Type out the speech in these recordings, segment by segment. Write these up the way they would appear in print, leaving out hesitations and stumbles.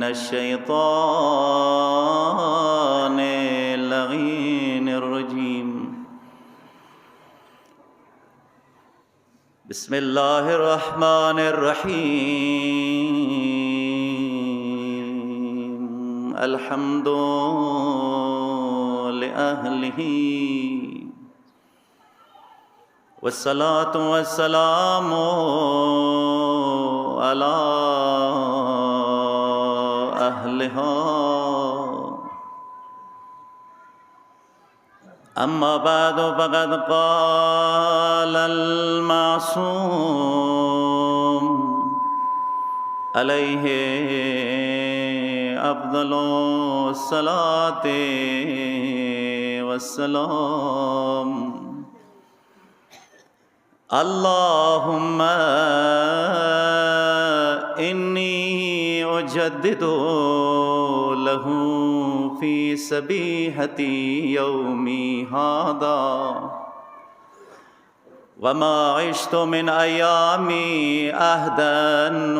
من الشيطان اللعين الرجيم. بسم الله الرحمن الرحيم. الحمد لأهله والصلاة والسلام على أهلها. أما بعد فقد قال المعصوم عليه أفضل الصلاة والسلام: اللهم إني أجدد له في سبيحة يومي هذا وما عشت من أيامي عهدا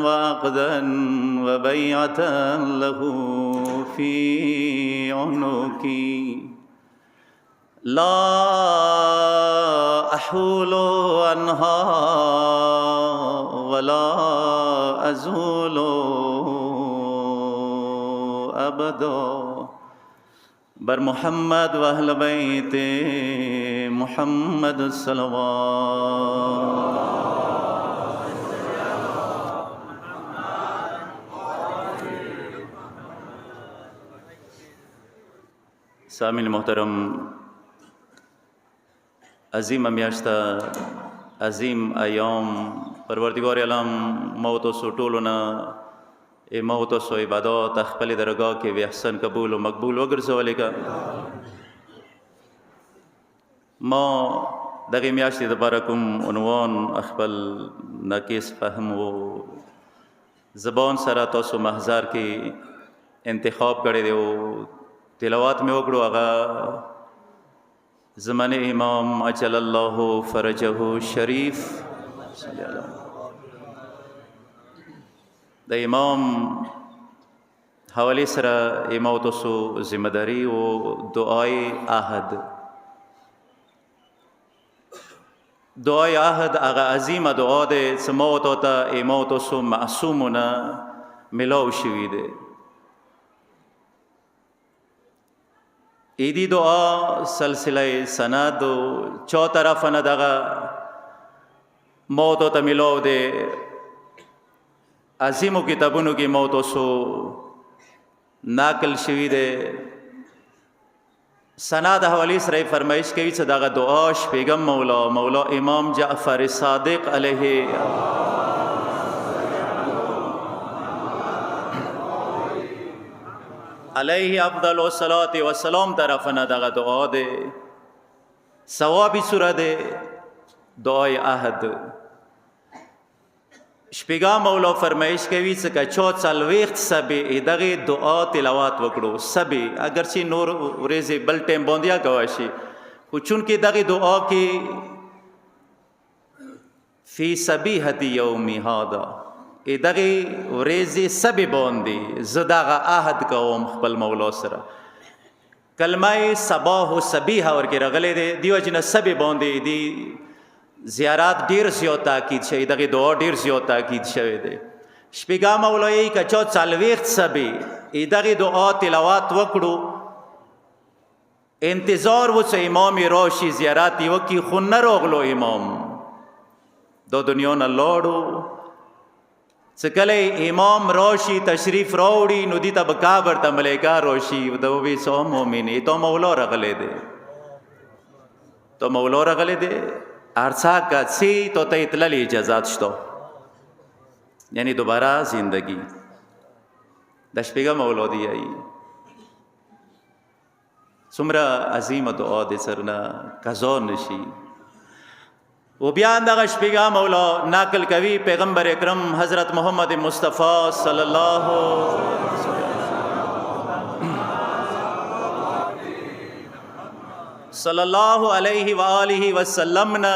وعقدا وبيعة له في عنقي لا أحول عنها ولا أزول أبدا. بر محمد و اہل بیت محمد الصلوات. سامعین محترم، عظیم میاشته، عظیم ایام پروردگار عالم موت و سټولونه موت و عبادات خپل درگاه کې به احسن قبول و مقبول وګرځولې کا. ما دغه میاشتې دپاره کوم عنوان خپل ناقص فهم و زبان سره تاسو محضر کې انتخاب کړی دی او تلاوت مې وکړو. هغه زمانه امام اجل الله فرجه شریف د امام حوالی سره امام تاسو ذمہ داری او دعای عهد. دعای عهد هغه عظیمه دعا ده چې موت ته امام تاسو معصومونه ملاو شوي ده. ایدی دعا سلسله سند چو طرف نه دغه موت ته ملاو ده. عظیمو کتابونو کې موت اوسو ناقل شوي دی. سند حوالی سره فرمایش کوي چې دغه دعا شپږم مولا امام جعفر صادق علیه افضل الصلاة والسلام طرف نه دغه دعا دی. ثوابی سوره دی، دعای عهد. شپږم مولا فرمایش کوي چې که چا څلوېښت سبې دغه دعا تلاوت وکړو، سبې اگرچې نور ورځې بل ټیم باندې کوه شي، خو چونکې دغه دعا کې فی سبیحة یومی هذا دغه ورځې سبې باندې زه دغه عهد کوم خپل مولا سره. کلمه صباح و سبیحه ورکې راغلی دی، دې وجې نه سبې باندې دی زیارات ډیر زیات تاکید شوی، دغه دعا ډیر زیات تاکید شوی دی. شپږم مولا یې که چا څلوېښت سبې دغه دعا تلاوت وکړو، انتظار و چې امام راشي زیارت یې وکړي، خو نه راغلو امام، دا دنیا نه لاړو. چې کله امام راشي تشریف راوړي نو دې ته به قبر ته ملایکه راشي، د ووی سو مؤمنې تو مولا راغلی دی، تو مولا راغلی دی. ارسا کا سی تو ته اطلاع اجازت شته، یعنی دوباره زندگی د شپږم اولادی ای. څومره عظیمه دعا دې سرنا قضا نشي. و بیا دغه شپږم مولا نقل کوي پیغمبر اکرم حضرت محمد مصطفی صلی الله علیه و آله و سلم نه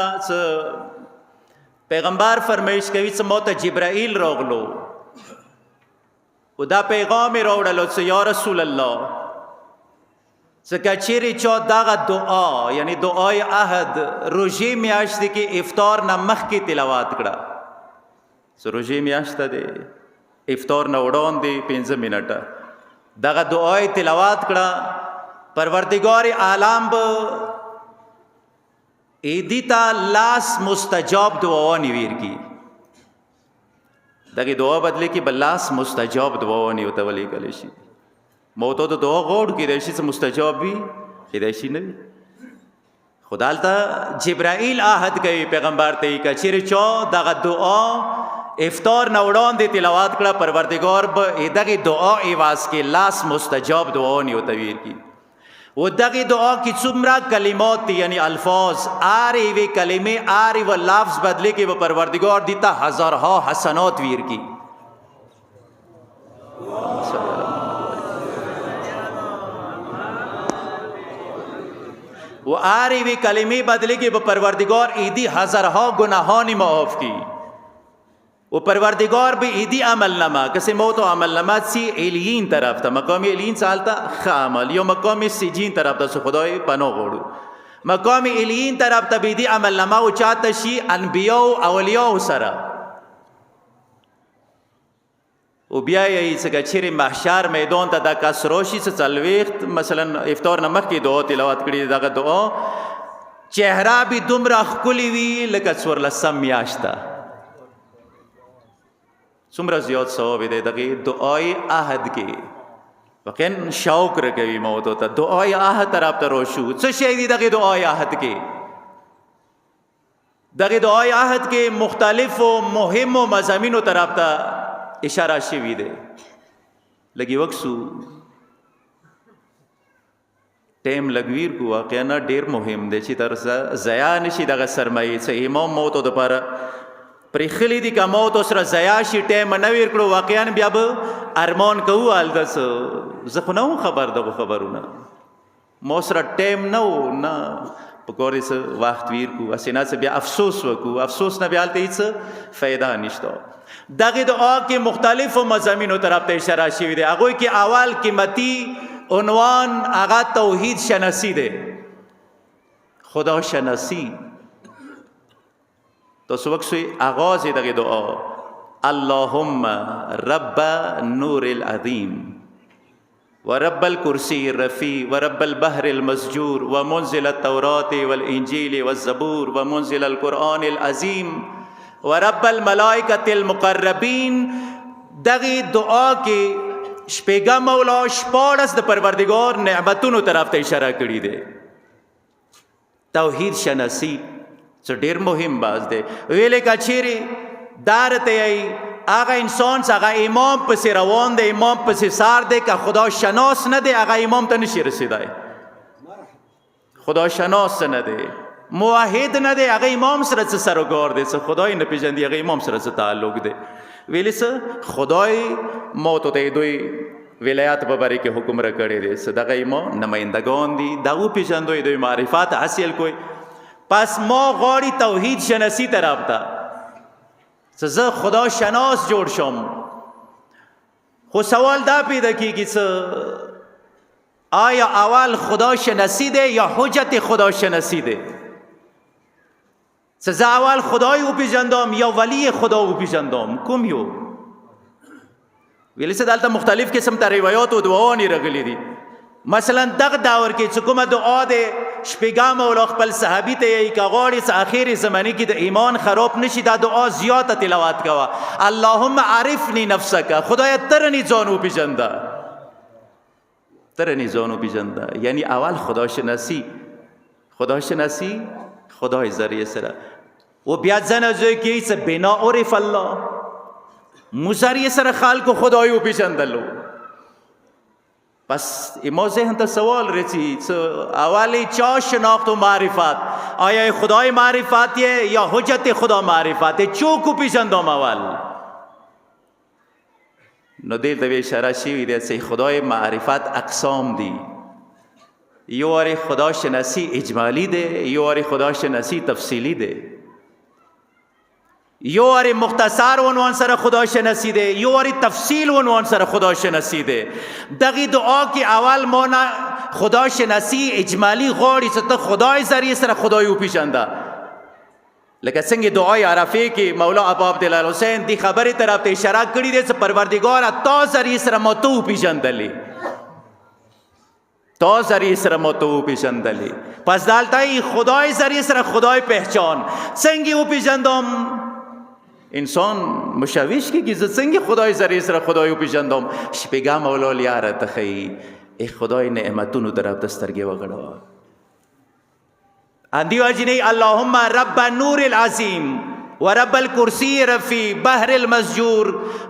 پیغمبر فرمایش کوي چې موت جبرائیل راغلو و دا پیغام راوړلو چې یا رسول الله ځکه چیرې چا دغه دعا یعنی دعای عهد روژې میاشتې کې افطار نه مخکې تلاوت کړه څه روژې میاشت دی افطار نه وړاندې 15 منټه دغه دعای تلاوت کړه پروردگار عالم به ایدی تا لاس مستجاب دعاوانی ویر کی دغه دعا بدله کې بلاس مستجاب دعاوانی او تولی کلی شي موته د دعا غوړ کې د شي مستجاب وي کې د شي نه خدالته جبرائیل عهد کوي پیغمبر ته کې چیرې چا دغه دعا افطار نه وړاندې تلاوت کړه پروردگار به دغه دعا ایواز کې لاس مستجاب دعاوانی او تویر کی و دغه دعا کی څومره کلمات دي یعنی الفاظ آری وی کلمه آری و لفظ بدله کې و پروردگار دیتا هزارها حسنات ویر کی و آری وی کلمه بدله کې و پروردگار ایدی هزارها گناهانی معاف کی و پروردگار به ایدی عمل نما کسی موت و عمل نما سی ایلین طرف تا مقام ایلین سالتا خامل یا مقام سجین طرف تا سو خدای پناه غوڑو مقام ایلین طرف تا بیدی عمل نما و چاہتا شی انبیاء و اولیاء سرا و بیایی سکا چیر محشار میدان تا دا کس روشی سے چلویخت مثلا افطار نمک کی دعا تلاوت کری دا دعا چہرہ بھی دم رخ کلی وی لکا سور لسم میاشتا څومره زیات ثواب دی دغه دعای عهد کې وکن شوق رکوي موت ته دعای عهد طرف ته روشو څه شي دی دغه دعای عهد کې دغه دعای عهد کې مختلف او مهم مضامینو طرف ته اشاره شوی دی لګي وکسو ټیم لګویر کو واقعا ډیر مهم دی چې تر ضایع نشي دغه سرمایه څه امام موت د لپاره پرې خلی دی که موت سره ضایع شي ټایم نه ویر کړو واقعا بیا به ارمان کوو هلته څه زه خو نه وم خبر دغو خبرونه ما سره ټایم نه و نه پکار دی څه وخت ویر کو هسې نه څه بیا افسوس وکړو افسوس نه بیا هلته هېڅ فایده نشته دغې دعا کې مختلفو مضامینو طرف ته اشاره شوي دی هغوی کې اول قیمتي عنوان هغه توحید شناسی دی خدا شناسی تو سوکسوی آغاز دغه دعا اللهم رب نور العظیم و رب الكرسی الرفیع و رب البحر المسجور و منزل التوراة والانجیل والزبور و منزل القرآن العظیم و رب الملائکة المقربین دغه دعا کې شپږم مولا شپاړس د پروردگار نعمتونو طرف ته اشاره کړې ده توحید شناسی څه ډیر مهم باز دی ویلې کا چیرې دار ته ای هغه انسان هغه امام پسې روان دی امام پسې سار دی که خدا شناس نه دی هغه امام ته نشي رسیدای خدا شناس نه دی موحد نه دی هغه امام سره څه سروکار دی څه خدای نه پیژندي هغه امام سره څه تعلق دی ویلې څه خدای موت ته دوی ولایت په باره کې حکم را کړی دی څه دغه امام نمایندگان دي دغه پیژندوی دوی معرفت حاصل کوي پس ما غاړی توحید شناسی طرف ته زه خدا شناس جوړ شم خو سوال دا پیدا کیږي څه آیا اول خدا شناسی دی یا حجت خدا شناسی دی څه زه اول خدای وپیژندم یا ولی خدا وپیژندم کوم یو ویل څه دلته مختلف قسم ته روایات او دعاوې راغلي دي مثلا دغه دور کې چې کومه دعا ده شپږم مولا خپل صحابي ته یې که غواړې څه اخري زمانه کې د ایمان خراب نشي دا دعا زیاته تلاوت کوه اللهم عرفني نفسک خدای ترنی ځان وپیژنده ترنی ځان وپیژنده یعنی اول خدا شناسی خدای ذریعه سره و بیا ځنه ځای کې څه بنا عرف الله مو ذریعه سره خلکو خدای وپیژندلو پس اما ذهن ته سوال رسی اولی چا شناخت و معرفت آیا خدای معرفت یا حجت خدا معرفت چوکو پیژندم اول نو دلته به اشاره شوی دی چې خدای معرفت اقسام دی یو واری خدا شناسی اجمالی دی یو واری خدا شناسی تفصیلی دی یو واری مختصر عنوان سره خداشناسی ده، یو واری تفصیل عنوان سره خداشناسی ده. دغی دعا کی اول مونا خداشناسی اجمالی غوړي چې ته خدای ذریعہ سره خدای وپیژنده. لکه څنګه دعای عرفه کې مولا ابا عبدالله حسین دی خبره طرف ته اشاره کړې ده چې پروردگار تا ذریعہ سره مو ته وپیژندلې، تا ذریعہ سره مو ته وپیژندلې. پس دالته خدای ذریعہ سره خدای پہچان څنګه وپیژندم. انسان مشوش کی زه څنګه خدای ذریعہ سره خدای وپیژندم. شپږه مولا لیاره تخی ای خدای نعمتونو طرف ته سترګې وغړوه. اندی واجنی اللهم رب النور العظیم ورب الكرسي رفي بحر المسجور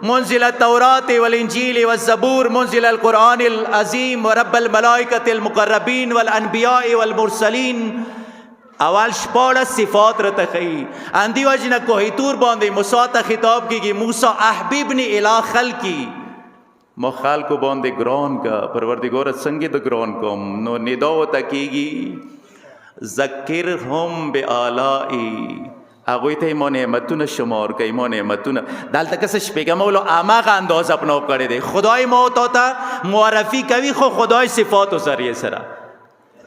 منزل التوراة والإنجيل والزبور منزل القرآن العظيم ورب الملائكة المقربين والأنبياء والمرسلين. اول شپاړه صفات را تخی. اندی وجنه کوهی تور باندې موسی ته خطاب کیږي، موسی احببنی الی خلقی، ما خلقو باندې ګران کا پروردگار څنګه د ګران کوم. نو ندا وته کیږي ذکرهم بآلائی، هغوی ته ما نعمتونه شمار کوي، ما نعمتونه دلته کس شپږه مولا اماغه انداز اپناو کړی دی. خدای ما ته معرفی کوي خو خدای صفاتو ذریعه سره.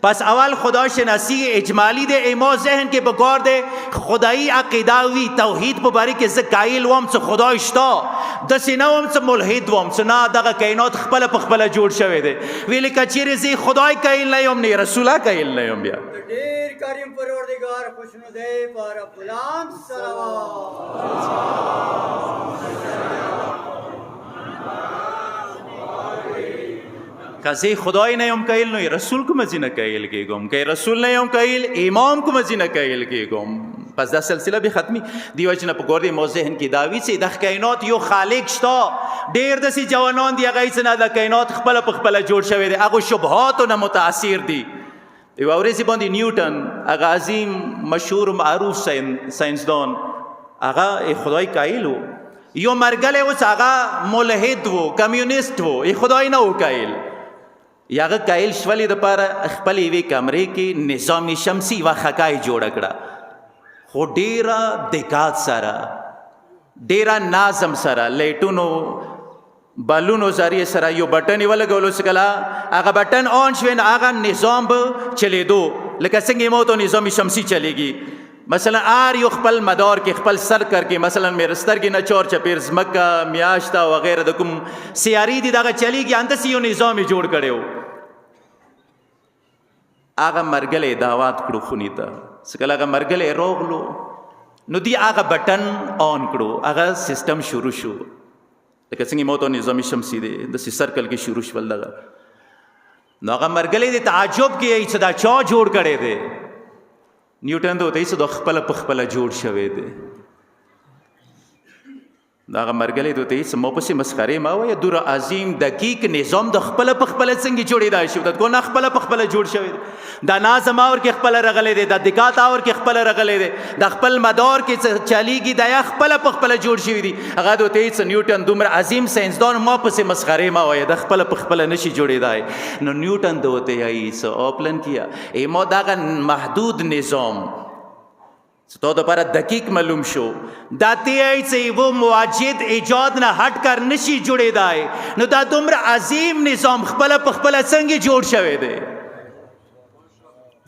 پس اول خدا شناسی اجمالی دے ایما ذہن کے بکار دے خدایی عقیداوی توحید پباری کے زه قائل وام چه خدا اشتا دسی نوام چه ملحد وام چه نا دغه کائنات خپل پخپل جوړ شوی دے ویلی کچیر زی خدای قائل نیم نی رسولا قائل نیم بیا دیر کریم پروردگار خوشنو دے پارا بلند صلوات. کسی خدای نیم قائل نوی رسول کو مزی نقائل کی گم کہ رسول نیم قائل امام کو مزی نقائل کی گم. پس دا سلسلہ بھی ختمی دیو جنا پکور دی موزہن کی داوی سے دخ کائنات یو خالق شتا دیر دسی جوانان دی اگئی سنا دا کائنات خپل پخپل جوړ شوی دی اگو شبهات نه متاثر دی. یو اورسی باندې نیوٹن اگا عظیم مشهور معروف سائنسدان اگا خدای قائل ہو یو مرگل اس اگا ملحد ہو کمیونسٹ ہو ای خدای نہ ہو قائل یاغه قائل شولی د پاره خپل وی کمرې کې نظام شمسی و خکای جوړ کړه خو ډیره دقت سره ډیره نظم سره لیټونو بالونو ذریعہ سره یو بٹن ولګولو سکلا هغه بٹن اون شوین هغه نظام به چلیدو لکه څنګه مو ته نظام شمسی چلیږي. مثلا آر یو خپل مدار کې خپل سر کر کې مثلا میرستر کې نه چور چپیر زمکا میاشتا وغیرہ د کوم سیاری دی دغه چلیږي اندس یو نظام جوړ کړو هغه مرګلې دعوت کړو خونی ته سکلا هغه مرګلې روغلو نو دی هغه بٹن اون کړو هغه سیستم شروع شو لکه څنګه مو ته نظام شمسی دی د سرکل کې شروع شول دغه نو هغه مرګلې د تعجب کې چې دا چا جوړ کړي دی نیوټن ته وایي چې د خپل پخپل جوړ شوی دی دا مرګلې ته وایي چې مو په مسخره ما وایي دور عظیم دقیق نظام د خپل پخپل څنګه جوړی دا شو د کو نه خپل پخپل جوړ شوی دا نظم اور کې خپل رغلې دی د دقات اور کې خپل رغلې دی د خپل مدار کې چلیږي دا خپل پخپل جوړ شوی دی هغه ته وایي چې نیوټن دومره عظیم ساينسدان ما په مسخره ما وایي د خپل پخپل نشي جوړی دی نو نیوټن ته وایي چې اوپلن کیا ایمو دا محدود نظام تو دوباره دقیق معلوم شو داتی ایسے وہ مواجد ایجاد نہ ہٹ کر نشی جڑے دائے نو دا دومره عظیم نظام خپل پخپل څنګه جوړ شوی دی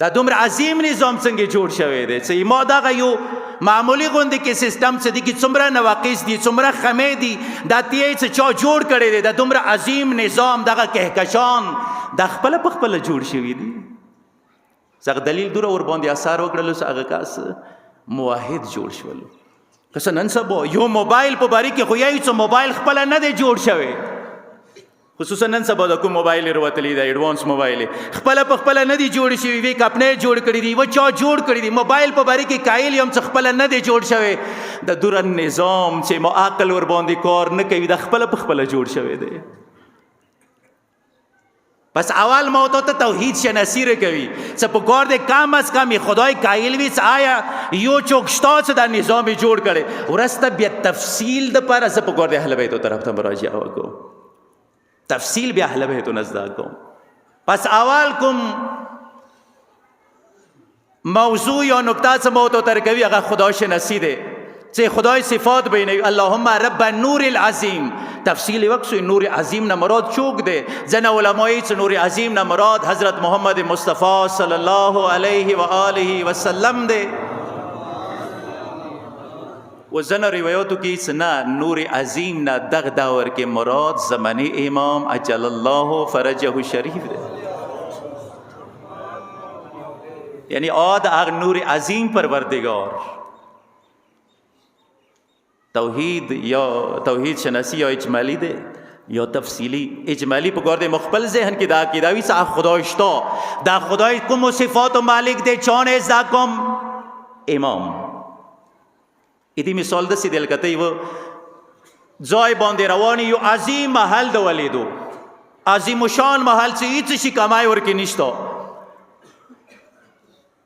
دا دومره عظیم نظام څنګه جوړ شوی دی چې ما دا یو معمولی غوندي کې سیستم څه دي کې څومره نواقص دي څومره خمې دي داتی ایسے چا جوړ کړي دی دا دومره عظیم نظام دغه کهکشان دا خپل پخپل جوړ شوی دی څنګه دلیل دور اور باندې اثر وکړل څنګه کاس موحد جوړ شول کس نن سبا یو موبایل په باری کې خو یای څه موبایل خپل نه دی جوړ شوی خصوصا نن سبا د کوم موبایل وروتلی دا ایڈوانس موبایل خپل په خپل نه دی جوړ شوی وی کپنه جوړ کړی دی و چا جوړ کړی دی موبایل په باری کې قائل یم څه خپل نه دی جوړ شوی د دور نظام چې مو عقل ور باندې کار نه کوي د خپل په خپل جوړ شوی دی پس اول موت ته توحید شناسی کوي څه په کار د کم از کم خدای قائل وي آیا یو چوکشتا څه د نظام جوړ کړي ورسته بیا تفصیل د پر څه په کار د اهل بیت طرف ته مراجعه وکړو تفصیل بیا اهل بیت نزد کو پس اول کوم موضوع یا نکته څه موت ته کوي هغه خدا شناسی ده چه خدای صفات بینه اللهم رب نور العظیم. تفصیل وقت نور عظیم نه مراد چوک ده. زن علمایی چه نور عظیم نه مراد حضرت محمد مصطفی صلی الله علیه و آله و سلم ده. و زن روایاتو کی نه نور عظیم نه دغ دور کے مراد زمانی امام اجل الله فرجه شریف ده. یعنی آد اغ نور عظیم پروردگار. توحید یا توحید شناسی یا اجمالی ده یا تفصیلی. اجمالی بگرده مخبل ذهن کی دا کی داوی سا خدایشتا دا خدای کم و صفات و مالک ده چون از دا کم امام. ایدی مثال دستی دل کتی و جای باندی روانی یو عظیم محل دو ولیدو عظیم و شان محل چه ایچشی کمای ورکی نشتا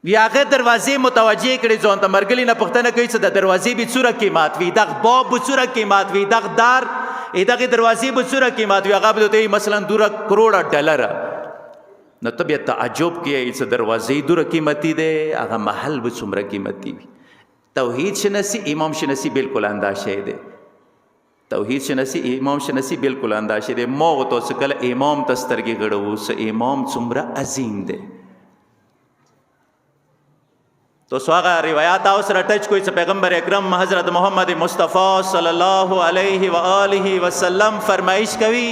یاغه دروازه متوجه کړي ځان ته مرګلی نه پښتنه کوي چې د دروازې به څوره قیمت وي دغه باب به څوره قیمت وي دغه دار دغه دروازې به څوره قیمت وي هغه به ته مثلا $2 نو ته بیا تعجب کوي چې دروازې دوره قیمتي ده هغه محل به څومره قیمتي وي. توحید شناسی امام شناسی بالکل انداشه ده. توحید شناسی امام شناسی بالکل انداشه ده. ما تو سکل امام تسترګي غړو س امام څومره عظیم ده. تو سواغا روایات او سره ټچ کوئی پیغمبر اکرم حضرت محمد مصطفی صلی الله علیه و آله و سلم فرمایش کوي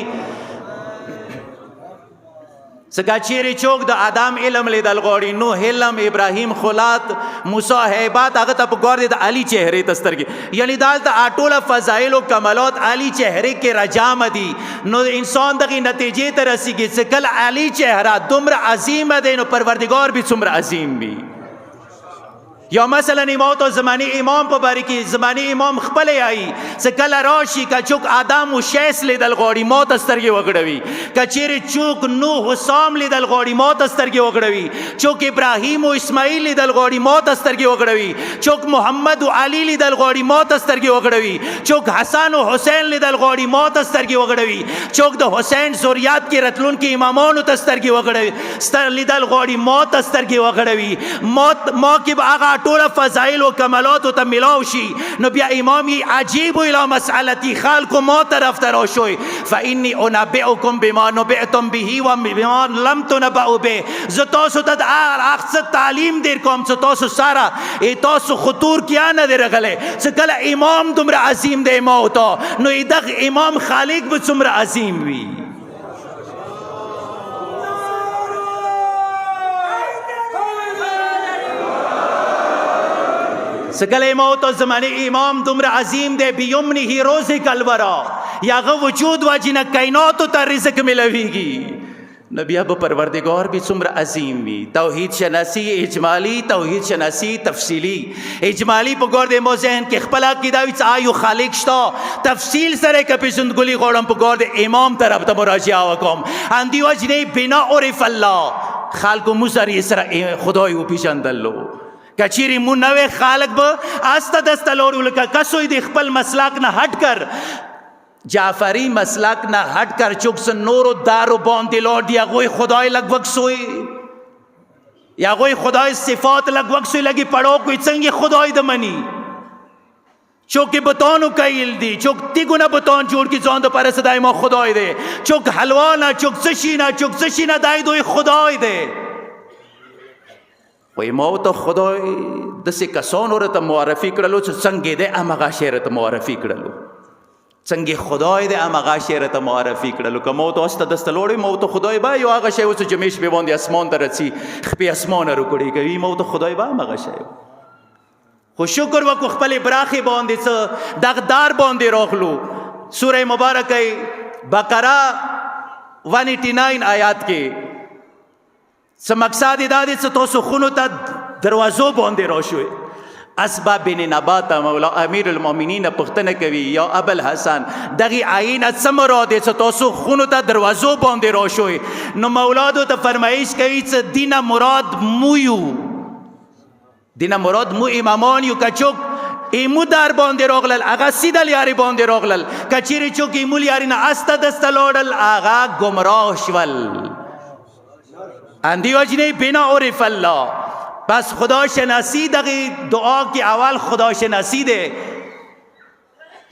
سکا چیرې چوک د آدم علم لیدل غوړي نوح علم ابراهیم خلات موسی هیبات هغه ته پګور دي د علی چهره تسترګي یعنی دال د اټوله فضایل او کمالات علی چهره کې رجام دي نو انسان دغه نتیجې ته رسیږي چې کله علی چهره دومره عظیم ده نو پروردگار به څومره عظیم وي. یا مثلا امام تو زمانی امام په باری کې زمانی امام خپل آئی سکل راشي کا چوک آدم و شیس لیدل غوړي موت استرګي وګړوي کچېره چوک نوح و سام لیدل غوړي موت استرګي وګړوي چوک ابراهیم و اسماعیل لیدل غوړي موت استرګي وګړوي چوک محمد و علی لیدل غوړي موت استرګي وګړوي چوک حسن و حسین لیدل غوړي موت استرګي وګړوي چوک د حسین ذریات کې رتلون کې امامانو تسترګي وګړوي ستر لیدل غوړي موت استرګي وګړوي موت ما کې هغه ټول فضائل و کمالات ته ملاو شي نو بیا امام عجیب الى مسئلتی خلق مو طرف تر شوي فاني انبئكم بما نبئتم به و بما لم تنبئوا به ز تاسو ته اخص تعلیم در کوم ز تاسو سارا ای تاسو خطور کیا نه درغله څ کله امام دومره عظیم دی موت نو دغه امام خالق به څومره عظیم وي. سکل موت زمانی امام دومره عظیم ده بیمنه رزق الورا یاغه وجود واجنه کائنات ته رزق ملويږي نبی اب پروردگار بھی څومره عظیم وي. توحید شناسی اجمالی توحید شناسی تفصیلی. اجمالی په ګور د مو ذهن کې خپل عقیده وي چې آیو خالق شتا تفصیل سره کپی زندګلی غوړم په ګور د امام طرف ته مراجعه وکم اندی وجنه بنا عرف الله خلق مزری سره خدای او پیژندلو کچیری مون نوے خالق با آستا دستا لوڑو لکا کسوی دی خپل مسلک نہ ہٹ کر جعفری مسلک نہ ہٹ کر چکس نور و دار و باندی لوڑ دیا گوئی خدای لگ وقت سوئی یا گوئی خدای صفات لگ وقت سوئی لگی پڑھو کوئی چنگی خدای دمنی چوک بتانو کئیل دی چوک تیگونا بتان جوڑ کی زاندو پر صدای ما خدای دے چوک حلوانا چوک سشینا دائی دوی خدای دے وی موت خدای دسی کسانو رتا معرفی کرلو چو څنګه ده امغا شیرت معرفی کرلو څنګه خدای ده امغا شیرت معرفی کرلو که موت است دست لوړی موت خدای با یو هغه شی اوس جمیش به باندې اسمان ته رسی خپې اسمان رو کړي کوي موت خدای با امغا شی خو شکر وکړو خپل براخي باندې څه دغدار باندې روغلو سوره مبارکه بقره 189 آیات کې څه مقصد دا دی چې تاسو خونو ته دروازو باندې راشوي اسباب بن نبات مولا امیر المؤمنین پختنه کوي یا ابل حسن دغه عین څه مراد چې تاسو خونو ته دروازو باندې راشوي نو مولا ته فرمایش کوي چې دینه مراد مو یو دینه مراد مو امامان یو کچوک ایمو در باندې راغلل هغه سیدل یاري باندې راغلل کچيري چوک ایمو یاري نه استه دست لوړل هغه گمراه شول اندی وجنه بنا عرف الله. پس خدا شناسی دغی دعا کی اول خدا شناسی ده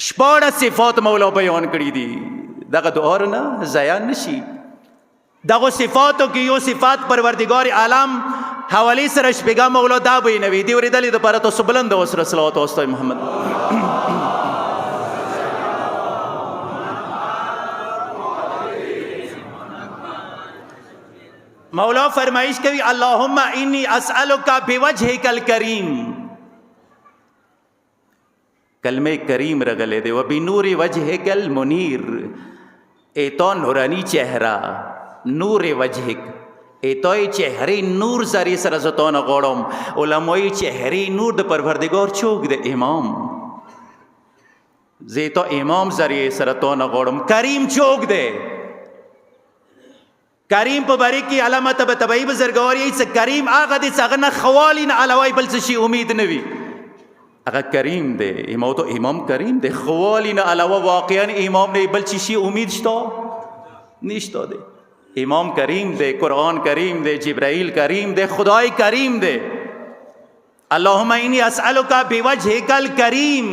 شپاړس صفات مولا بیان کړي دي دغه دعا نه ضایع نشي دغه صفاتو کې یو صفات پروردگار عالم حواله سره شپږه مولا دا بیانوي دی ورېدلې د پاره تاسو بلند وسره صلوات واستوي محمد مولا فرمایش کوي اللهم انی اسألک بوجهک الکریم کلمه کریم رغلے دے و بنور وجهک المنیر ایتو نورانی چہرہ نور وجهک ایتوی چہرے نور زری سر زتون غوڑم علموی چہرے نور د پروردگار چوک دے امام زیتو امام زری سرتون غوڑم کریم چوک دے کریم په باری کی علامت بتبعی بزرگواری ایسا کریم آغا دے ساغنا خوالین علوائی بلسشی امید نوی اگر کریم دے امام تو امام کریم دے خوالین علاوہ واقعا امام نے بلچی امید شتا نیشتا دے امام کریم دے قرآن کریم دے جبرائیل کریم دے خدای کریم دے اللہم انی اسألوکا بوجہک الکریم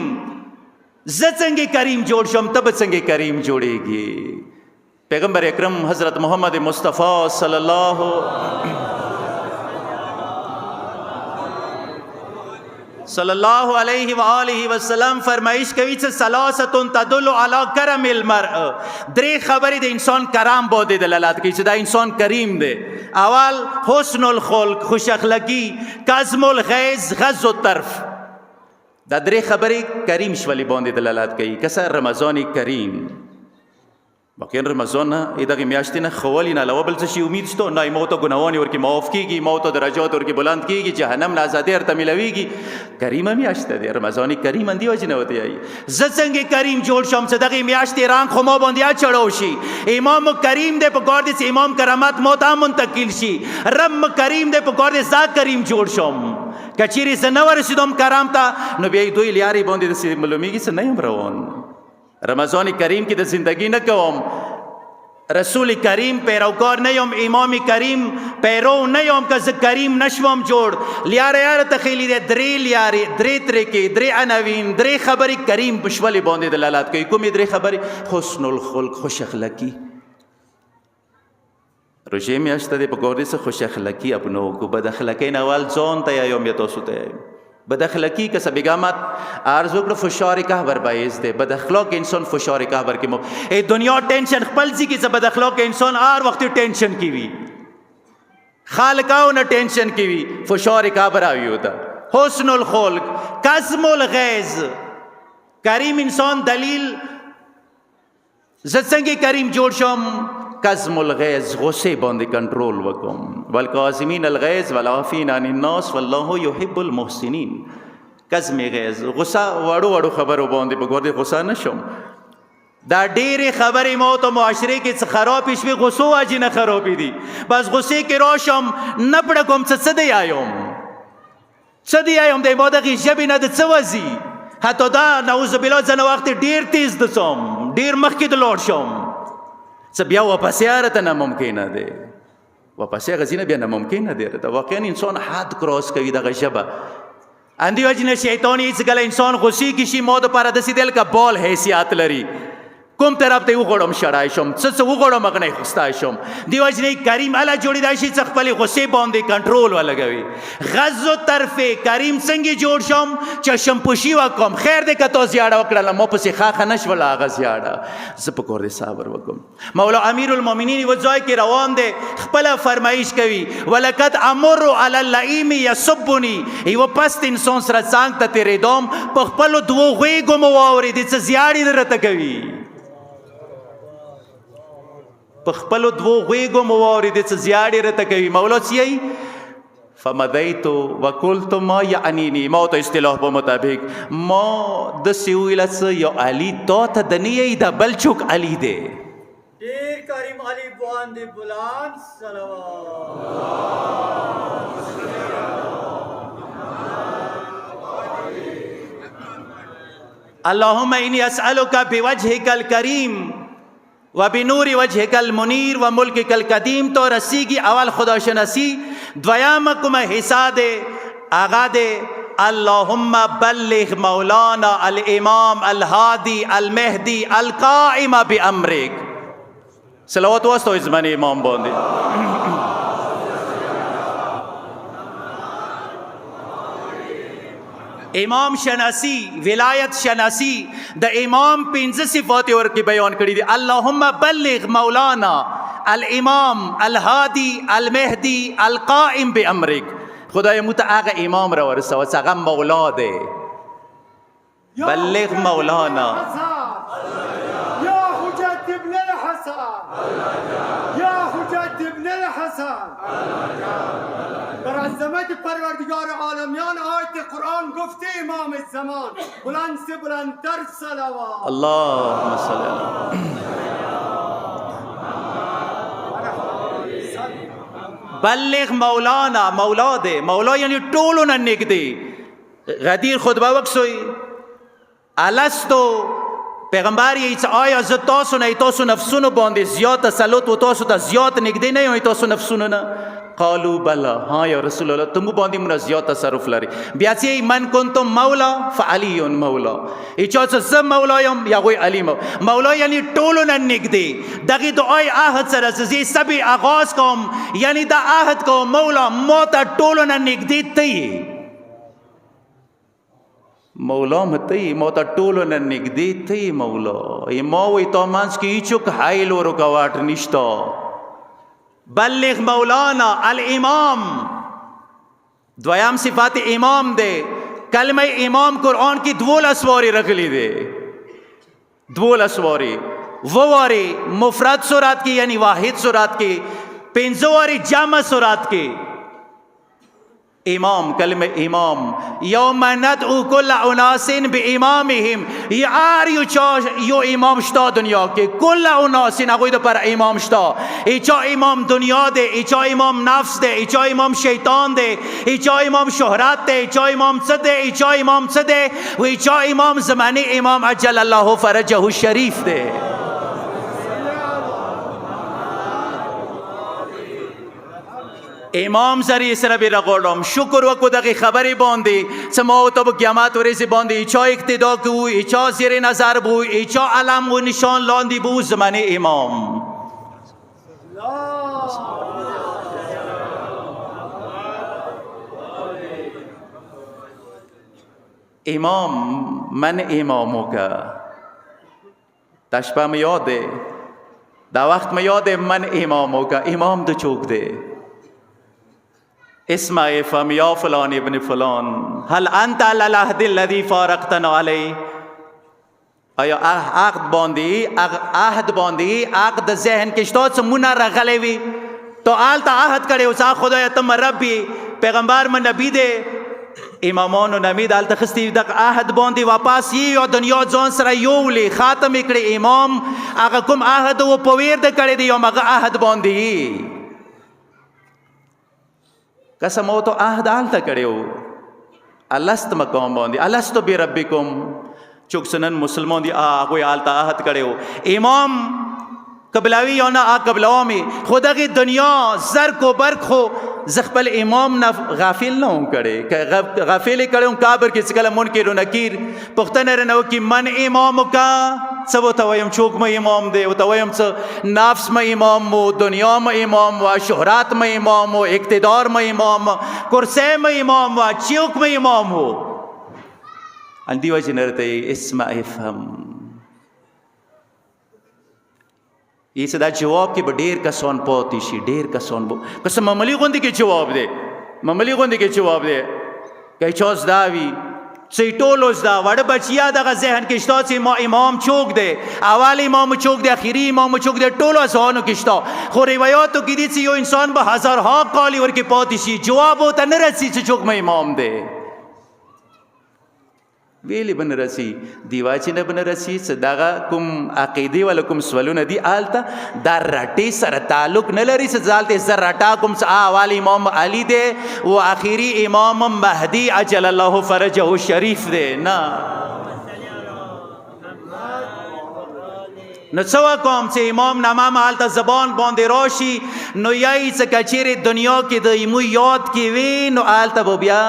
زڅنګه کریم جوړ شم تب څنګه کریم جوړیږي پیغمبر اکرم حضرت محمد مصطفی صلی اللہ علیہ وآلہ وسلم فرمائش کوي چې ثلاثه تدل علی کرم المرء درې خبرې د انسان کرام بوده دلالت کوي چې دا انسان کریم دی اول حسن الخلق خوش اخلاقی کظم الغیظ غض الطرف دا درې خبرې کریم شولې باندې دلالت کوي کسه رمضان کریم واقعا رمضان دغه میاشتې نه خوالي نه علاوه بل څه شي امید شته نه موته ګناهونه ورکې معاف کیږي موته درجات ورکې بلند کیږي جهنم نه ازادي ورته ملويږي کریمه میاشت دی رمضان کریم دی وجه نه وتی ای زه څنګه کریم جوړ شم چې دغه میاشتې رنګ خو ما باندې اچړو شي امام کریم دی په ګور دې امام کرامات موته منتقل شي رب کریم دی په ګور دې ذا کریم جوړ شم کچيري زنور رسیدم کرام ته نو بیا دوی لیاري باندې د معلومیږي څه نه یم روان رمضان کریم کی د زندگی نه کوم رسول کریم پیروکار نه یم امام کریم پیرو نه یم که زه کریم نشوم جوړ لیاره یاره تخیلی دی درې لیارې درې ترکې درې عناوین درې خبرې کریم په شولې باندې دلالت کوي کومې درې خبرې حسن الخلق خوش اخلاقی روژې میاشت دی په ګوردې څه خوش اخلاقی اپنو کو بد اخلاقی نه اول ځان ته یم یا تاسو ته یم بد اخلاقی که سبگامت آرزو کړو فشار کهبر باعث دی بد اخلاق انسان فشار کهبر کې مو ای دنیا ټینشن خپل ځي کې بد اخلاق انسان هر وخت ټینشن کی وی خالقاو نه ټینشن کی وی فشار کهبر آوی ہوتا حسن الخلق کظم الغیظ کریم انسان دلیل زڅنګ کریم جوړ شم کظم الغیظ غصے باندې کنټرول وکم والکاظمین الغیظ والعافین عن الناس والله يحب المحسنین کظم غیظ غصه وړو وړو خبرو باندې په ګور دي غصه نشم دا ډېرې خبرې مو ته معاشره کې خراب شوي غصو واجی نه خراب دي بس غصې کې راشم نه پړ کوم څه دی آیم د ما دغه ژبې نه د څه وځي حتی دا نعوذ بالله ځنه وخت ډېر تیز دسم ډېر مخکې د لاړ شم څه بیا واپس یاره نه ممکنه دی واپس غزینه بیا نه ممکنه دی دا واقعا انسان حد کراس کوي دغه ژبه اندی وجنه شیطان هیڅ کله انسان غصې کې شي مو د پاره داسې دل کا بال حیثیت لري کوم طرف ته وګړم شړای شم څه وګړم غنې خستای شم دی وجنه کریم الله جوړی دای شي خپل غصې باندې کنټرول ولګوي غض طرف کریم څنګه جوړ شم چې شمپوشي وکم خیر دې کته زیاړه وکړل مو پسې خاخه نشول هغه زیاړه ز په کور دې صبر وکم مولا امیر المؤمنین و ځای کې روان دي خپل فرمایش کوي ولقد امر علی اللئیم یسبنی ایو پست انسان سره څنګه ته تیرې دوم په خپل دوه غوي ګم واوري دې زیاړي درته کوي په خپل دوه غوږو مو واورېدې څه زیاړې راته کوي مولا څه یې فمضیت وقلت ما یعنیني ما ته اصطلاح په مطابق ما داسې وویله څه یو علي تا ته د نه یې دا بل څوک علي دی ډېر کریم علي باندې بلند صلوات اللهم انی اسألک بوجهک الکریم و بنور وجهک المنیر و ملکک القدیم تو رسیگی اول خدا شناسی دویم کوم حصہ دے آغا دے اللهم بلغ مولانا الامام الهادی المهدی القائم بامرک. صلوات واسطه از من امام باندې. امام شناسی ولایت شناسی د امام 15 صفات ورکی بیان کړی دي. اللهم بلغ مولانا الامام الهادی المهدی القائم بامرک. خدای مت هغه امام را ورسوه چې هغه مولا دی. بلغ مولانا يا حجة ابن الحسن يا حجة ابن الحسن. بر عظمت پروردگار عالمیان آیت قرآن گفته امام الزمان بلند سے بلندتر صلوات. اللهم صل علی. بلغ مولانا مولا دے. مولا یعنی ټولو نه نږدې. غدیر خطبه وکسوی الستو پیغمبر یې آیا زه تاسو نه تاسو نفسونو باندې زیات تسلط و تاسو ته زیات نږدې نه یو تاسو نفسونو نه؟ قالو بلا ها یا رسول الله تم باندې موږ زیات تصرف لري. بیا چې من کنتم مولا فعلی مولا. اچا چې مولا یم یا غوی علی مولا یعنی ټولو نه نږدې. دغه دعای عهد سره چې سبي آغاز کوم یعنی دا عهد کوم مولا ما ته ټولو نه نږدې ته مولا مته ما ته ټولو نه نږدې ته مولا. ما وی تا منځ کې هیڅوک حایل و رکاوټ نشته. بلغ مولانا الامام. دویم صفات امام دے. کلمہ امام قرآن کی 12 واری رکھلی دے. 12 واری وہ واری مفرد سورات کی یعنی واحد سورات کی. 15 واری جمع سورات کی. امام کلمہ امام. یوم ندعو کل اناس بامامهم. یو امام شتا دنیا کے کل اناس اگوی دو پر امام شتا. ایچا امام دنیا دے ایچا امام نفس دے ایچا امام شیطان دے ایچا امام شہرات دے ایچا امام صدے ایچا امام صدے و ایچا امام زمانی امام عجل اللہ فرجہ شریف دے. امام ذریعه سره به رغوردم شکر و کدقی خبری باندی سما و تب قیامت و ریزی باندی ایچا اقتدا کو ایچا زیر نظر بو ایچا علم و نشان لاندی بو زمان امام. امام من امامو کا تشبه میں یاده دا وقت میں یاده من امامو کا. امام دو چوک دے. اسمع افهم یا فلان ابن فلان هل انت علی العهد الذی فارقتنا علیه. آیا عقد باندی عهد باندی عقد ذهن کشتاد سمونا رغلی وی تو آلتا عهد کرے اسا خدایا تم ربی پیغمبر من نبی دے امامان و نمید آلتا خستی دق عهد باندی واپس یہ دنیا جان سر یولی خاتم اکڑی امام اگا کم عهد و پویر دے کرے دی یا مگا عهد باندی قسم ہو تو عہد آلتا کرے ہو. الست مقام باندی الست بی ربکم چک سنن مسلمان دی آگوی آلتا عہد کرے ہو. امام قبلاوی یا نا قبلاوی خدا کی دنیا زر کو برک ہو زخبل امام نا غافل نہ ہوں کرے غافل کرے ہوں کابر کی سکل منکر و نکیر پختن رنو کی من امام کا سب و تویم چوک میں امام دے و تویم نفس میں امام ہو دنیا میں امام ہو شہرات میں امام ہو اقتدار میں امام ہو کرسے میں امام ہو چوک میں امام ہو. اندی وجہ نرتے اسمع افہم. یہ صدا جواب کی بڑیر کسان پوتی شی ڈیر کسان بو قسم مملی گوندی کے جواب دے مملی گوندی کے جواب دے کہ چوز داوی سی ٹولوز دا وڑ بچیا دا ذہن کشتا سی امام چوک دے اول امام چوک دے اخیری امام چوک دے ٹولو ازہانو کشتا خو روایاتو کی دی سی یو انسان با ہزار ہاں قالی ور کی پوتی شی جواب ہوتا نرسی سی چوک میں امام دے ویلی بن رسی دیواچی نه بن رسی صداغا کم عقیدی والا کم سوالون دی آلتا در رٹی سر تعلق نلری سزالتے سر رٹا کم آوال امام علی دے و آخری امام مہدی عجل اللہ فرجہ شریف دے نا. نو څه وکړم چې امام نامه مه هلته زبان باندې راشي نو یایي څه که چیرې دنیا کې د ایمو یاد کې وي نو هلته به بیا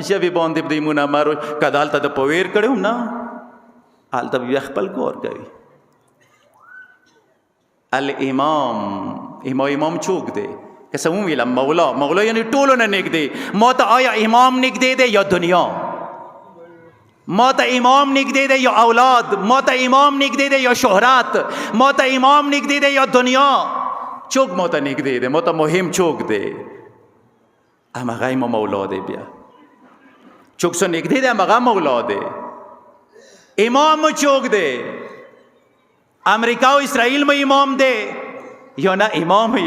ژبې باندې د ایمو نامه که د هلته د پویر کړی نه هلته بیا خپل کور کوي. الامام امام چوک دی که څه وویلم مولا یعنی ټولو نه نږدې. ما ته آیا امام نږدې دی یا دنیا؟ ما ته امام نږدې دی یا اولاد؟ ما ته امام نږدې دی یا شهرت؟ ما ته امام نږدې دی یا دنیا؟ چوک ما ته نږدې دی، ما ته مهم چوک دی، همغه ما مولا دی. بیا چوک څه نږدې دی همغه مولا دی. امام چوک دی. امریکا و اسرائیل میں امام دے یا نه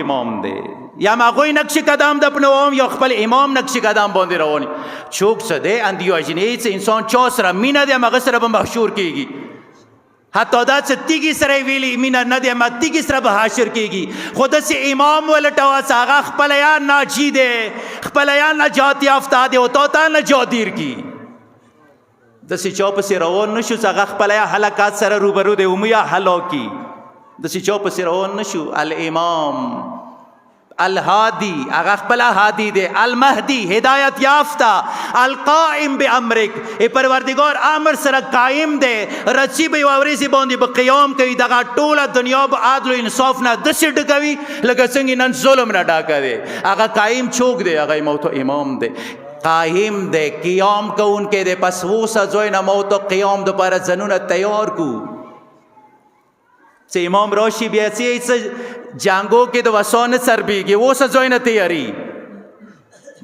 امام دے یا ماغوی نقش قدم دپنوام یا خپل امام نقش قدم باندې روانی. چوک څه دی اندیوژنې څه انسان چا سره مینه دی هغه سره به مشهور کیږي. حتی دا څه تیږي سره ویلي مینه نه دی هغه تیږي سره به حاشر کیږي. خو داسې امام ولټوه چې هغه خپله یا ناجي دی، خپله یا نجات یافته دی او تا ته نجات دیر کی. داسې چا پسې روان نشو چې هغه خپله یا هلاکات سره روبرو دی او یا هلاکي. داسې چا پسې روان نشو. الامام الهادی هغه خپله هادي دی، المهدی هدایت یافته، القائم بامرک پروردگار امر سره قائم دی. رچی به یوه ورځې باندې به قیام کوي. دغه ټوله دنیا به عدل و انصاف نه داسې ډکوي لکه څنګه نن ظلم نه ډاکه دی. هغه قایم چوک دی، هغه موت امام دی. قائم دے قیام کو ان کے دے پس وہ سزوئے نہ موت و قیام دوپارہ زنون تیار کو سے امام روشی بھی ایسی جانگوں کے دو وسون سربی گی وہ سزوئے نہ تیاری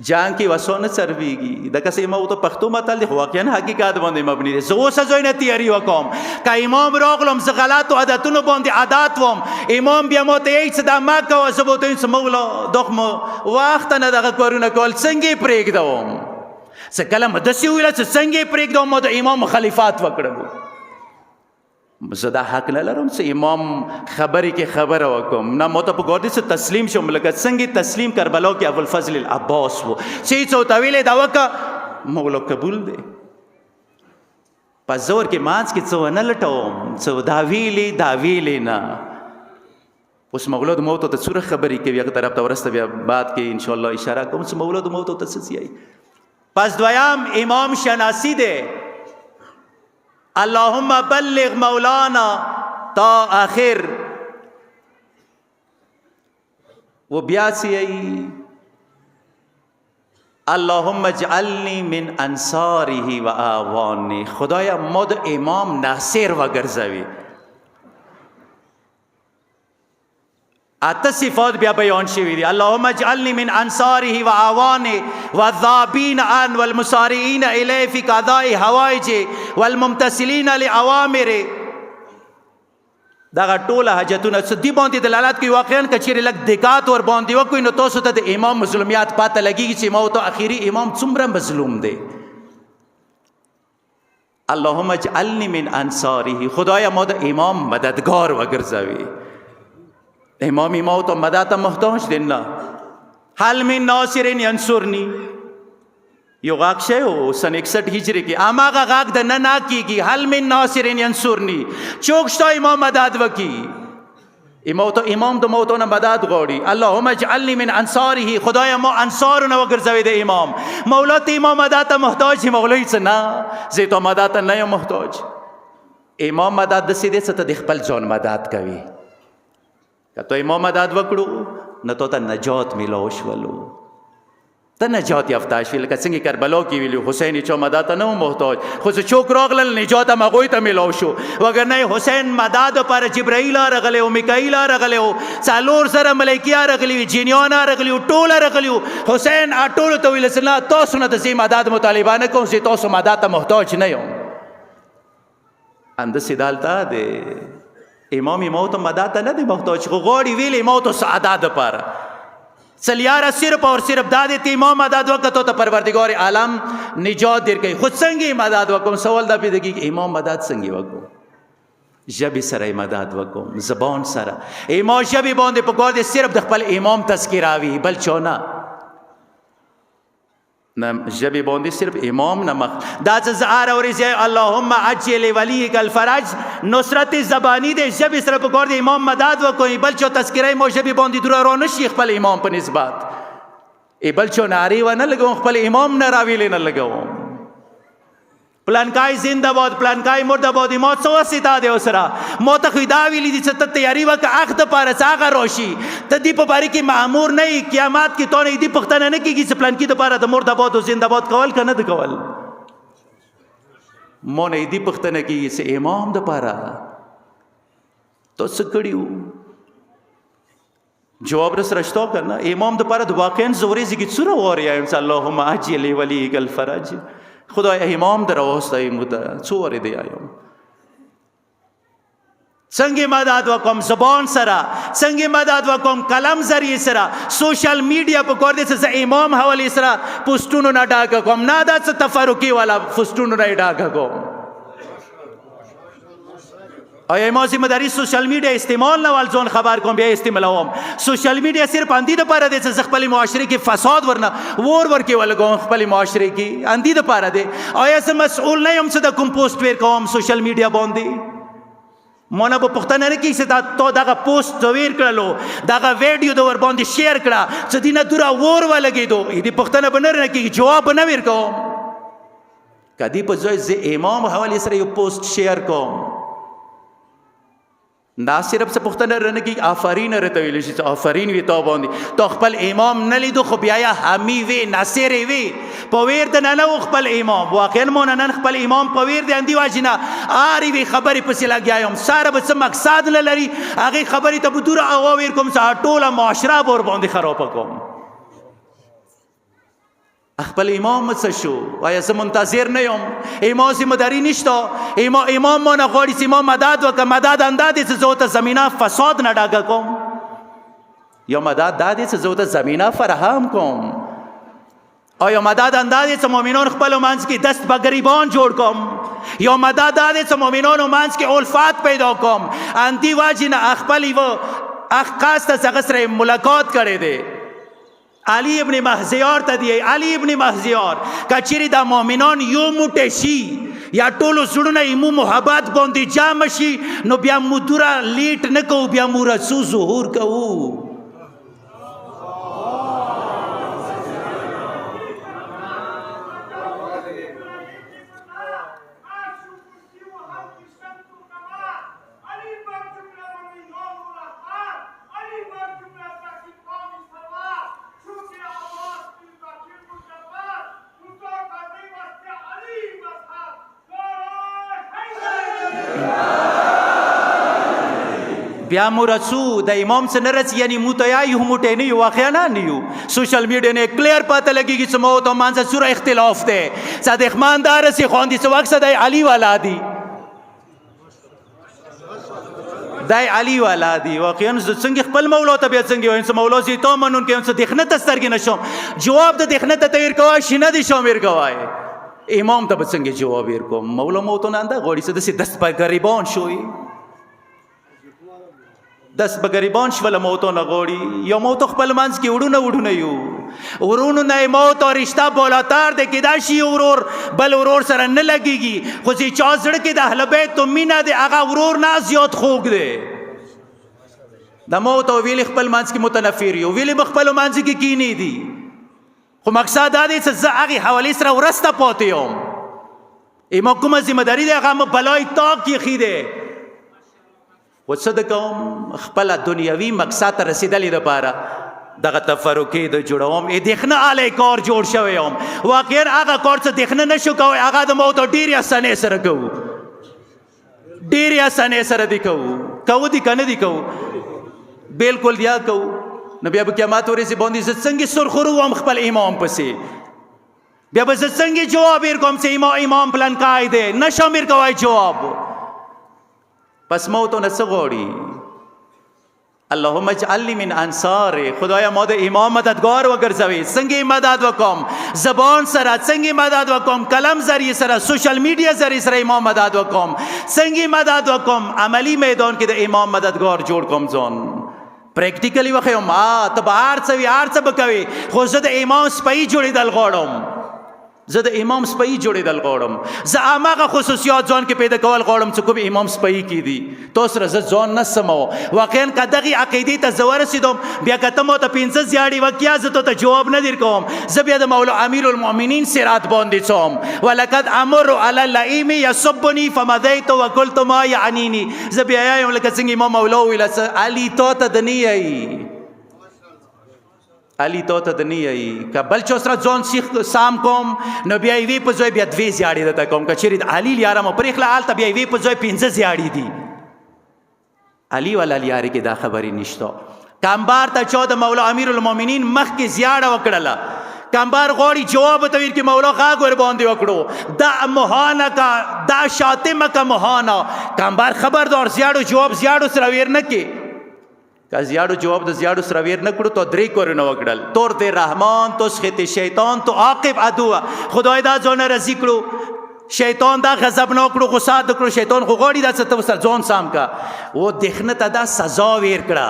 جان کی وسون سربی گی دکا سے امام تو پختو مطال دی واقعا حقیقات باندے مبنی دے وہ سزوئے نہ تیاری وکوم کہ امام روغلم سے غلط و عدتونو باندے عادات وم امام بیا موت ایک صدا مکہ و سبوتو انسا مولا دخم وقتا نداغا کوارونا کول سنگی پریک دوم سکلم دسی ہوئی لچ سنگی پریک دوم موت امام خلیفات وکڑنو زدا حق نلرم سے امام خبری کے خبر وکم نہ موتا پا گوردی سے تسلیم شو ملکت سنگی تسلیم کربلاو کی ابوالفضل العباس وہ سیچ سو طویلے داوکا مولا قبول دے پس زور کے مانس کی سو نلٹوم سو داویلی نا اس مولود موتو تا سورہ خبری کے بیاق طرف تا ورست بیا بات کے انشاءاللہ اشارہ کم اس مولود موتو تا سسی آئی. پس دویام امام شناسی دے اللہم بلغ مولانا تا آخر وہ بیاسی آئی اللہم اجعلنی من انصارہ و آوانی خدایا مد امام ناصر و گرزوی. آتا صفات بیا بیان شوی دی اللہم اجعلنی من انصارہ و آوانے والذابین آن والمسارعین الیہ فی قضائی حوائج والممتثلین لعوامر داغا ټوله حاجتونه دی باندې دلالت کوي واقعا کچېرې لږ دقت ور باندې وکړئ نو تاسو ته د امام مظلومیات پاته لګېږي چې موت اخري امام څومره مظلوم دی. اللهم اجعلنی من انصاره خدایا ما د امام مددگار وګرځوي. امام موت مدد محتاج دی نه. حل من ناصر ینصرنی یو غاق شے ہو سن 61 ہجری کی اما غاق دا ننا کی گی حل من ناصر ینصرنی چوکشتا امام مدد وکی امام تو موتونا مدد غوڑی اللہم اجعلنی من انصاری خدایا ما انصارنا وگرزوی دے امام مولا تی امام مدد محتاج ہی مولا سے نا زیتو مدد نیا محتاج امام مدد دسی دے ستا دیخ پل جون مدد کوي کہ تو امام مدد وکڑو نہ تو تا نجات ملوش ولو تا نجات یافتاش ویل که څنګه کربلا کې ویلو حسین چا مدد نه محتاج خو چوک راغلل نجات مغوی ته ملو شو وګرنه حسین مدد پر جبرائیل راغلی او میکائیل راغلی او څلور سره ملائکه راغلی جنیان راغلی ټول راغلی حسین ټول ته ویل سنا تاسو نه د مدد مطالبه نه کوم چې تاسو مدد ته محتاج نه یو اند سیدالتا د امام موت مدد نه دی محتاج خو غوړي ویل موت سعادت پر سلیارہ صرف اور صرف دادی تی امام مدد وقت تو پروردگار عالم نجات دیر کئی خود سنگی مدد وکم سوال دا پیدگی کہ امام مدد سنگی وکم جبی سر مدد وکم زبان سر امام جبی باندے پکار دے صرف دخپل امام تذکر آوی بل چونا نه ژبې باندې صرف امام نه مخ دا څه زه هره ورځ اللهم عجل لولیک الفرج نصرت زبانی دی ژبې سره پکار دی امام مدد وکړي بل چا تذکره ما ژبې باندې دور را نشي خپل امام په نسبت بل چا نعرې ونه لګوم خپل امام نه راویلې نه لګوم پلانکای زنده باد پلانکای مرده باد ما څه وسیتا دی اوسره ما ته خو دا ویلي دي چې ته تیاري وکړه اخ دپاره څه هغه راشي ته دې په باره کې مامور نه یې قیامت کې تا نه دې پوښتنه نه کېږي چې پلانکي دپاره د مرده باد او زنده باد کول که نه د کول ما نه دې پوښتنه کېږي چې امام دپاره تا څه کړي وو جواب را سره شته که نه امام دپاره د واقعا زه ورځې کې څومره واریم چې اللهم عجل ولیک الفرج خدای امام در راوستی موته څو وارې دی آیم څنګه مدد وکم زبان سره څنګه مدد وکم کلم ذریعه سره سوشل میډیا په کور دې چې امام حواله سره پوسټونو نه ډاګه کوم نه دا څه تفرقي والا پوسټونو نه ډاګه کوم آیا ما ذمہ داری سوشل میډیا استعمال نه ول ځون خبر کوم بیا استعمالوم سوشل میډیا صرف اندی د پاره دی چې خپل معاشره کې فساد ورنه ور کې ولګوم خپل معاشره کې اندی د پاره دی آیا زه مسؤل نه یم چې د کوم پوسټ ور کوم سوشل میډیا باندې مونږ په پښتنه نه کې چې دا تو دغه پوسټ ویر کړلو دغه ویډیو د ور باندې شیر کړه چې دینه دورا ور ولګېدو دې پښتنه بنر نه کې جواب نه ور کوم کدی په ځای ز امام حواله سره یو پوسټ شیر کوم دا صرف څه پوښتنه رنه کې آفرین رته ویل شي چې آفرین وي تا باندې تو خپل امام نه لیدو خو بیا حمی وی ناصر وی په ویر د نه خپل امام واقعا مون نن خپل امام په ویر دی اندی واجینا اری وی خبرې پسې لګیایم ساره به څه مقصد نه لري هغه خبرې ته بدور او ویر کوم چې ټوله معاشره ور باندې خراب کوم خپل امام څه شو آیا زه منتظر نه یم امام ذمہ داری نشته امام مون غوړي چې امام مدد وکړه مدد انداز چې زه ته زمينه فساد نه ډاګه کوم یا مدد دادې چې زه ته زمينه فراهم کوم آیا مدد انداز چې مؤمنان خپل منځ کې دست به غریبان جوړ کوم یا مدد دادې چې مؤمنان منځ کې الفات پیدا کوم انتی واجنه خپل و اخ قاست څنګه سره ملاقات کړي دي علی ابن مهزیار ته دی علی ابن مهزیار کچری دا مؤمنان یو موټه شي یا ټولو سړونه ایمو محبت باندې جام شي نو بیا مدورا لیټ نه کو بیا مرسو ظهور کو بیا مرسو د امام څخه نرس یعنی متیا یو موټه نه یو واقعا نه یو سوشل میډیا نه کلیر پته لګیږي چې مو ته مانځه سوره اختلاف ده صادق ماندار سي خوندې سو وخت د علي والا دي دای علی والا دی واقعا څنګه خپل مولا ته بیا څنګه وایي چې مولا سي ته منون کې څه دښنه تسترګ نشم جواب د دښنه ته تیر کوه شینه دي شامیر کوه امام ته څنګه جواب ورکوم مولا مو ته نه انده غوړي څه د دست په غریبان شوي دست به غریبان شول موتو نه غوړي یا موتو خپل منځ کې وړونه یو ورونو نه موت او رشتہ بالاتر د کېدا شي ورور بل ورور سره نه لګيږي خو چې چا زړه کې د اهل بیت تو مینا د هغه ورور نه زیات خوګ دی د موت او ویل خپل منځ کې متنفر یو ویل خپل منځ کې کینی دي خو مقصد دا دی چې زه هغه حواله سره ورسته پاتې یم ایمه کومه ذمہ داری دی هغه بلای تا کې خیده وصدقهم خپل دنیوي مقصد ته رسیدلې لپاره دغه تفرقې د جوړوم دښنه اعلی کار جوړ شوی یم واقعا هغه کار څه دښنه نشو کوي هغه د موت ډیر اسانه سره کوو ډیر اسانه سره دی کوو دی کنه دی کوو بالکل بیا کوو نبی ابو قیامت ورې باندې څنګه سرخرو هم خپل امام پسې بیا به څنګه جواب ورکوم چې امام پلان قاعده نشم ورکوي جواب پس موتو نه څه غواړي اللهم اجعلني من انصار خدایا ما د امام مددگار وګرځوي څنګه مدد وکم زبان سره څنګه مدد وکم کلم ذریعہ سره سوشل میډیا ذریعہ سره امام مدد وکم څنګه مدد وکم عملی میدان کې د امام مددگار جوړ کوم ځون پریکټیکلی وخیو ما ته بهر څه وی هر څه بکوي خو زه د امام سپي جوړېدل غواړم زه د امام سپی جوړېدل غواړم، زه هماغه خصوصیات ځان کې پیدا کول غواړم چې کوم امام سپی کې دي. تو سره زه ځان نه سمو. واقعا که دغې عقیدې ته زه ورسېدم، بیا که ته ماته 15 زیاړې وکیا زه ته جواب نه در کوم. زه بیا د مولا امیر المؤمنین سرات باندې څوم. ولقد امر علی اللئیم یسبنی فمضیت وقلت ما یعنینی. زه بیا یم لکه څنګه امام مولا وویل علي تا ته د نه یی، علی تو ته د نه یی. که بل چا سره ځان سیخ سام کوم نو بیا یې په ځای بیا 2 زیاړې درته کوم. که چېرې د علي لیاره مو پرېښله هلته بیا یې په ځای 15 زیاړې دي. علي والا لیارې کې دا خبرې نشته. کمبار ته چا د مولا امیر المؤمنین مخکې زیاړه وکړله، کمبار غواړي جواب ته ویل کې مولا غاګ ور باندې وکړو دا مهانه کا دا شاتمه کا مهانه. کمبار خبردار زیاړو جواب زیاړو سره ویر نه کې. که زیاړو جواب د زیاړو سره ویر نه کړو تو 3 کورونه وکړل. تور دې رحمان تو سخط شیطان تو عاقب عدو. خدای دا ځونه رضی کړو، شیطان دا غضب نه کړو، غصه د کړو. شیطان خو غواړي دا څه ته سره ځان سام کا. و دښنه ته دا سزا ویر کړه.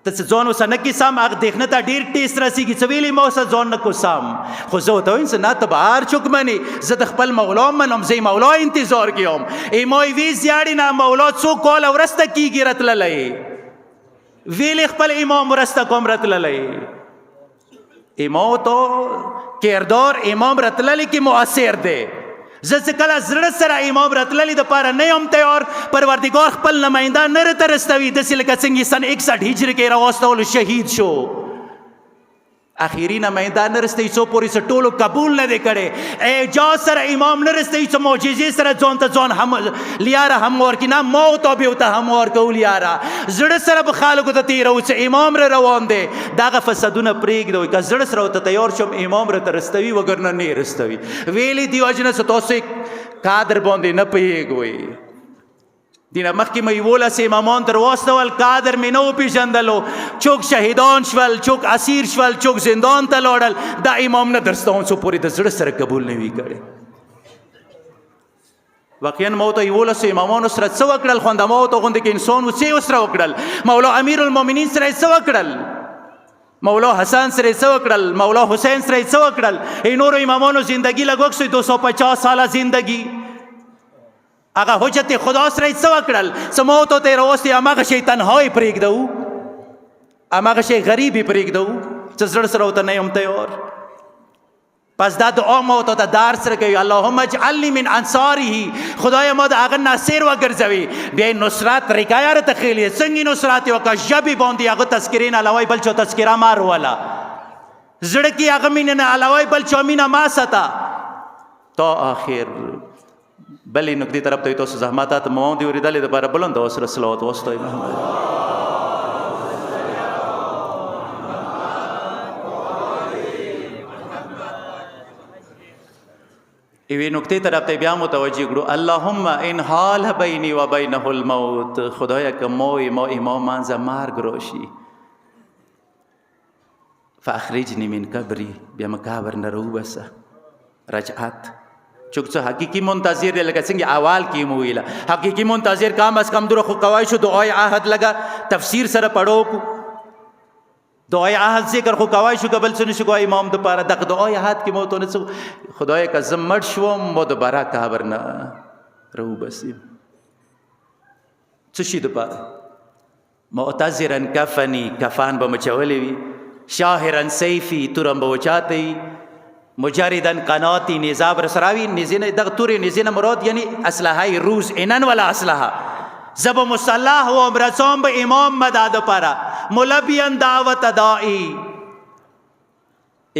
ته څه ځان وسه نه کې سم هغه دښنه ته ډېر ټیسټ رسېږي. څه ویلې ما وسه ځان نه کو سم. خو زه ورته وایم نه ته به هر څوک منې، زه د خپل مولا منم، زه مولا انتظار کې یم. ایما یې وی زیاړې نه مولا څو کاله وروسته کېږي راتللی، ویلی خپل امام رسته کوم رتللی. امام تو کردار امام رتللی کې مؤثر دی. زه چې کله زړه سره امام رتللی د پاره نه یم تیار، پروردګار خپل نماینده نه راته رسوي. داسې لکه څنګه سن 61 هجري کې راواستولو شهید شو. اخیری نماینده نه رسېږي څو پورې څه ټولو قبول نه دی کړی. اعجاز سره امام نه رسېږي څه معجزې سره ځان ته ځان هم لیاره هموار کړي. نه ما او تابع ته هموار کوو لیاره. زړه سره به خلکو ته تېرو چې امام را روان دی. دغه فسادونه پرېږدوئ. که زړه سره ورته تیار شم امام راته رسوي، وګرنه نه یې رسوي. ویلې دې وجې نه چې تاسو کادر باندې نه پوهېږئ. دینه مخکې مې 11 امامان در واستول، کادر مې نه وپېژندلو. څوک شهیدان شول، څوک اسیر شول، څوک زندان ته لاړل. دا امام نه درستون څو پورې د زړه سره قبول نه وي کړی. واقعا ما ورته 11 امامانو سره څه وکړل، خوند ما ورته غوندې کې انسان و څه ورسره وکړل. مولا امیر المؤمنین سره یې څه وکړل، مولا حسن سره یې څه وکړل، مولا حسین سره یې څه وکړل. نورو امامانو زندگی لګوک سوی 250 ساله زندگی. هغه حجت خدا سره څه وکړل. څه موت ته راوستي هماغه شی تنهایی پرېږدو، هماغه شی غریبي پرېږدو چې زړه سره ورته نه یم تیار. پس دا دعا ما ته دار سره کوي اللهم اجعلني من انصاره. خدای ما د هغه ناصر وګرځوي. بیا نصرت رکایا را تخیلی څنګه نصرت وکړه ژبې باندې هغه تذکرې نه علاوه بل چا تذکره مار ولا زړه کې هغه مینه نه علاوه بل چا مینه ما ستا تا آخر. بلې نقطې طرف ته تاسو زحماتات مو دي ورېدلې د بار بلند او سره صلوات واستوي. ایوې نقطې طرف ته بیا متوجه کړو اللهم ان حال بیني و بینه الموت. خدایا که ما امام منځه مرګ راشي فاخرجني من قبري، بیا مقابر نه راوباسه. رجعت چوک څه حقیقي منتظر دی لکه څنګه اول کې مو ویله حقیقي منتظر کم از کم درو خو کوای شو دعای عهد لگا تفسیر سره پڑھو کو دعای عهد ذکر خو کوای شو قبل څه نشو کوای امام د پاره دغه دعای عهد کې مو ته نه خدای کا زمړ شو مو د برا قبر نه رو بسیم څه شي د پاره معتذرا کفنی کفان به مچولې وي شاهرا سیفی تورم به وچاتې مجردن قناتی نظاب رسراوی نزینه دغه تورې نزینه مراد یعنی اسلحه روز اینن ولا اسلحه زب مصلح و امرسوم به امام مدد پارا ملبیان دعوت دائی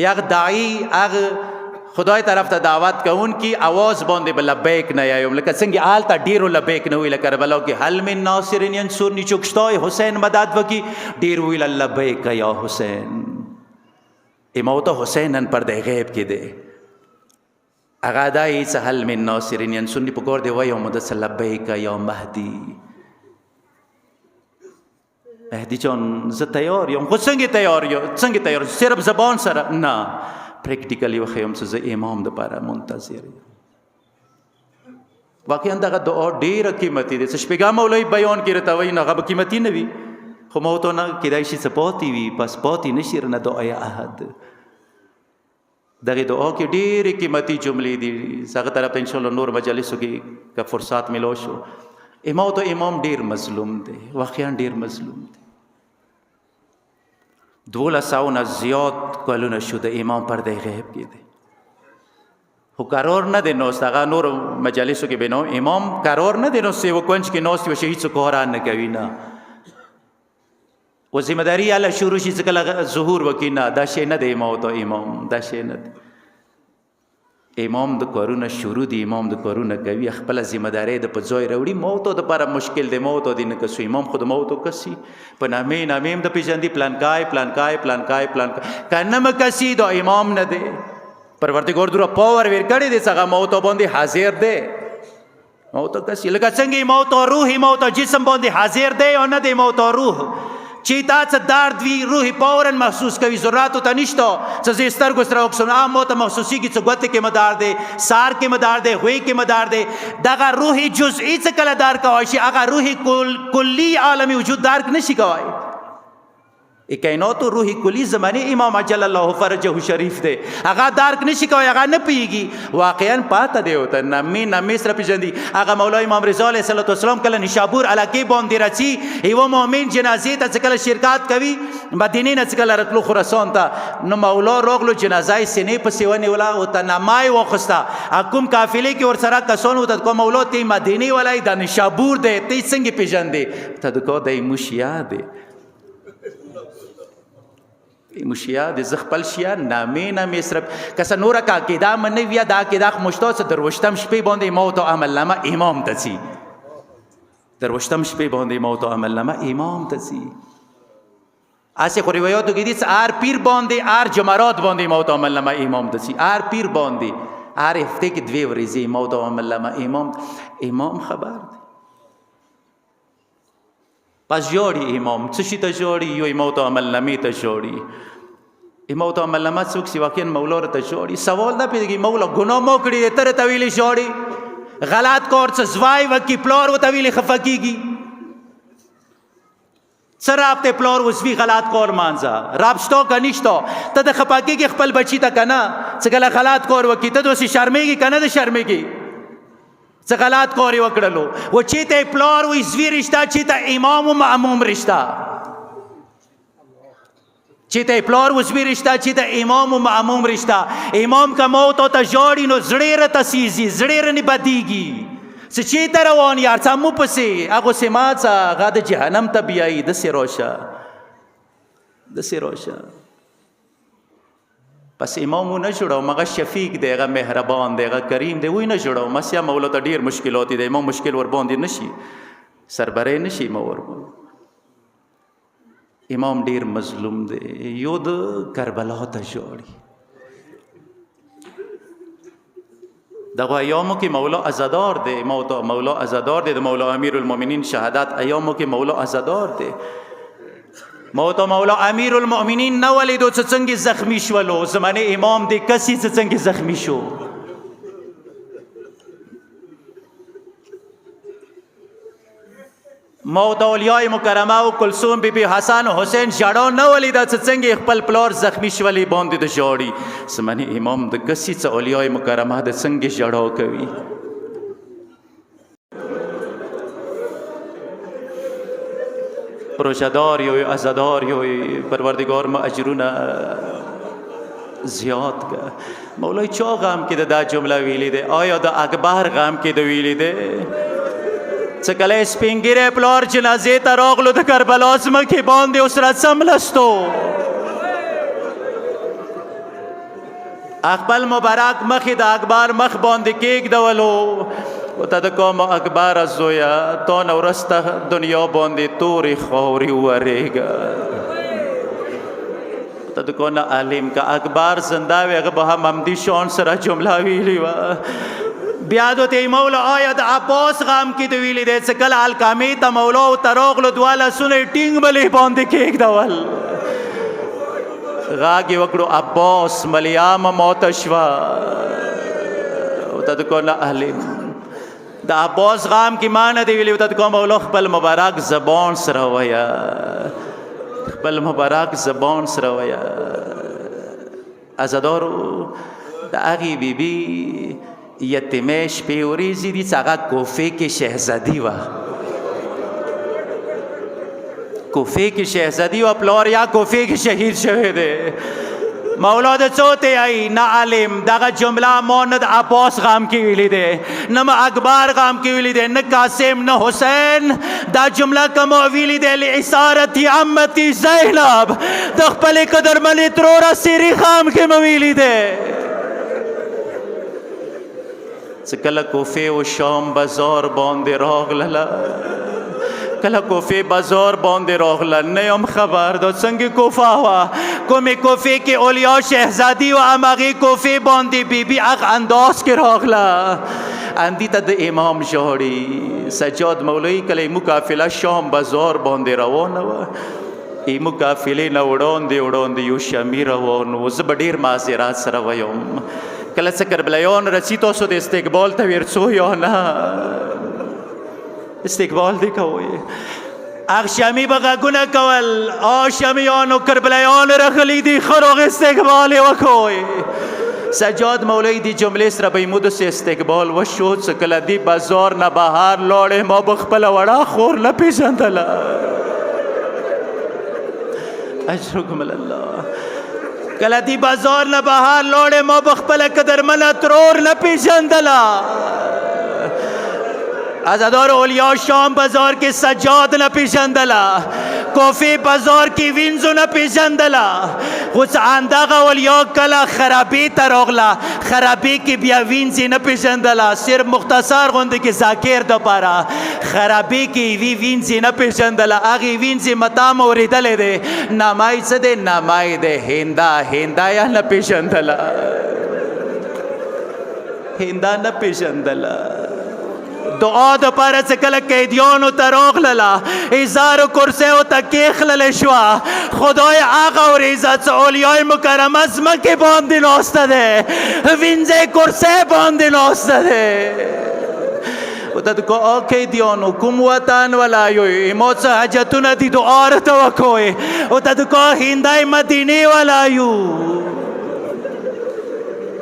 یک دائی اغ خدای طرف ته دعوت کون کی آواز باندې به لبیک نه یایم لکه څنګه آلته ډیرو لبیک نه وی لکه کربلا کې حل من ناصر ینصرنی چوکشتای حسین مدد وکي ډیر وی لبیک یا حسین اموت حسینن پر د غیب کې دی اغا دای سهل من ناصر ینصرنی پکور دی وای محمد لبیک یا مهدی مهدی چون زه تیار یم خو څنګه تیار صرف زبان سره نه پریکټیکلی وخیم چې زه امام د پاره منتظر یم واقعا دغه دعا ډیره قیمتي ده چې شپږه مولوی بیان کې راته وای نه غو قیمتي نه وي خو موته نه کیدای شي سپاتي وي پس پاتې نشي نه دعای عهد دغه دعا کې ډېرې قیمتي جملې دي، هغه طرف ته انشاءالله نور مجالسو کې که فرصت ملو شو. امام ډېر مظلوم دی، واقعا ډېر مظلوم دی. 1200 نه زیات کلونه شو د امام پرده غیب کې دی، خو قرار نه دی نوست. هغه نور مجالسو کې بینو امام قرار نه دی نوست، و کنج کې نوست و شهید څه کاران نه کوي نه، و ذمہ داری الله شروع شي ځکه ظهور وکړي نه، دا شی نه دی امام دا شی نه دی. امام د کارونه شروع دی، امام د کارونه کوي، خپل ذمہ داری د په ځای راوړي. موت د لپاره مشکل دی، موت د نه کسو امام خود موت کسي په نامې نامیم د پیژندي پلانکای کنه مکسي د امام نه دی. پروردګار دوره پاور ور کړی دی څنګه موت باندې حاضر دی، موت کسي لکه څنګه موت او روح موت او جسم باندې حاضر دی او نه دی موت او روح. چې تا څه درد وي روحي پاورن محسوس کوي، ضرورت ته نشته څه زه سترګو سره وکړم عام ته محسوسیږي څه ګوتې کې مدار دی، سار کې مدار دی، خوی کې مدار دی. دغه روحي جزئی څه کله درک کوای شي، هغه روحي کلی عالمي وجود درک نشي کوای. کائنات روحي کلی زمانه امام اجل الله فرجه شریف دی، هغه درک نشي کوي، هغه نه پیږي. واقعا پاته دی وته نامې سره پیژندي. هغه مولا امام رضا علیه السلام کله نشابور علاقه باندې راځي، یو مؤمن جنازې ته کله شرکت کوي، مدینه نه کله راتلو خراسان ته، نو مولا راغلو جنازه سینې په سیونی ولا او ته نامای وخستا حکم قافله کې ور سره کسان وته کو مولا ته مدینه ولای د نشابور دی، ته څنګه پیژندې؟ ته کو د موشیا دی، مشیا د زخپل شیا نامې سره کس نور کا کېدا منه ویا دا کېدا مشتو څه دروشتم شپې باندې موت او عمل نامه امام تسی، دروشتم شپې باندې موت او عمل نامه امام تسی. اسه خو روایتو کې دي ار پیر باندې ار جمعرات باندې موت او عمل نامه امام تسی، ار پیر باندې ار هفته کې 2 ورځې موت او عمل نامه امام خبر دی. پس جوړي امام څه شي ته جوړي، یو موت او عمل نامې ته جوړي. موت او عمل نامه څوک سی واقعا مولا ته جوړي. سوال دا پیږي مولا ګناه مو کړی تر تویل جوړي، غلط کور څه زوای وکي پلور و تویل خفقيږي. سراب ته پلور وسوي غلط کور مانځه راب شتو کنيشتو ته د خفقيږي خپل بچی ته کنه څه غلط غلط کور وکي ته دوسی شرمېږي کنه د شرمېږي څه غلط کاری وکړلو. و چې ته پلار وې زوی رشتہ، چې ته امام و معموم رشتہ، چې ته پلار و زوی رشتہ، چې ته امام و معموم رشتہ. امام کا موت او ته جوړی نو زړه را تسیزي، زړه را نه بدیږي. څه چې ته روان یار څه مو پسې هغه سماڅ هغه د جهنم ته بیاي د سروشه پس امامو نه جوړو مغه شفیق دی، هغه مهربان دی، هغه کریم دی، وای نه جوړو مسیا مولا ته ډیر مشکلات دي، امام مشکل ور باندې نشي سربره نشي مور. امام ډیر مظلوم دی، یو د کربلا ته جوړي. دغه ایامو کې مولا ازادار دی، مولا ازادار دی، د مولا امیر المؤمنین شهادت ایامو کې مولا ازادار دی. موت مولا امیر المؤمنین نو ولیدو څنګه زخمی شولو، زمانه امام دی کسی څنګه زخمی شو. موت اولیاء مکرمه او کلثوم بی بی حسن و حسین جړو نو ولیدا څنګه خپل پلور زخمی شولي باندې د جوړي. زمانه امام د کسی اولیاء مکرمه د څنګه جړو کوي. روشدار یوی ازادار یوی پروردگار ما اجرونه زیاد که. مولای چا غم کې دا جمله ویلی ده؟ آیا د اکبر غم کې د ویلی ده؟ څه کله سپینګیره پلار جنازې ته راغلو د کربلا ځمکې باندې اوس را څملستو خپل مبارک مخې د اکبر مخ باندې کېږدولو و ته د کوم اکبر زویا تو نو ورسته دنیا باندې تورې خاورې ورېږه. ته د کو نه عالم کا اکبر زنده وي، هغه به هم همدې شان سره جمله ویلې وه. بیا دوته مولا آیا د عباس غم کې د ویلې دی څه کله الکامې ته مولا ورته راغلو دوه لاسونه یې ټینګ بلې باندې کېږدول، غاږ یې وکړو عباس ملیام موته شوه. ته د کو نه عالم د عباس غام کی معنی دی ویلی ته کوم مولا خپل مبارک زبان سره ویا، خپل مبارک زبان سره ویا. عزادارو د هغې بیبي یتیمې شپې ورځې دي چې هغه کوفې کې شهزادي وه کوفې کې شهزادي وه پلار یا کوفې کې شهید شوی دی مولا د څو ته ای نه عالم دغه جمله ما نه د عباس غام کې ویلې ده نه ما اکبر غام کې ویلې ده نه قاسم نه حسین دا جمله کوم ویلې ده لعصارت عمتي زینب د خپل قدرمنې ترور سری غام کې مو ویلې ده چې کله کوفې او شام بازار باندې راغله کله کوفې بازار باندې راغله نه یم خبر دا څنګه کوفه وه کومې کوفې کې اولیا شهزادي و همغې کوفې باندې بیبي هغه انداز کې راغله اندي ته د امام ژاړي سجاد مولوي کله یې قافله شام بازار باندې روانه وه ایمو قافلې نه وړاندې یو شامي روان و زه به ډېر معذرات سره ویم کله څه کربلایان رسي تاسو د استقبال ته ورڅو یا نه استقبال دی کوئ اغ شامی به غږونه کول شامیانو کربلایان راغلي دي ښه روغ استقبال یې وکوئ سجاد مولوی دی جملې سره به یې مو داسې استقبال وشو چې کله دی بازار نه بهر لاړې ما به خپله وړه خور نه پېژندله اجرکم الله کله دی بازار نه بهر لاړې ما به خپله قدرمنه ترور نه پېژندله عزادار اولیا شام بازار کې سجاد نه پېژندله کوفې بازار کې وینځو نه پېژندله خو همدغه اولیا کله خرابې ته راغله خرابې کې بیا وینځې نه پېژندله صرف مختصر غوندې کې ذاکر دپاره خرابې کې یوې وینځې نه پېژندله هغې وینځې متا مو اورېدلی دی نامای څه دی نامای دی هندا یې نه پېژندله هندا نه پېژندله دعا د پاره چې کله قیدیانو ته راغلله هزارو کرسیو ته کېښللی شوه خدای هغه ورځه چې اولیای مکرمه ځمکې باندې ناسته دی وینځې کرسۍ باندې ناسته دی ورته قیدیانو کوم وطن ولایوی ما څه حاجتونه دي دعا راته وکوئ ورته هندی مدینې ولایو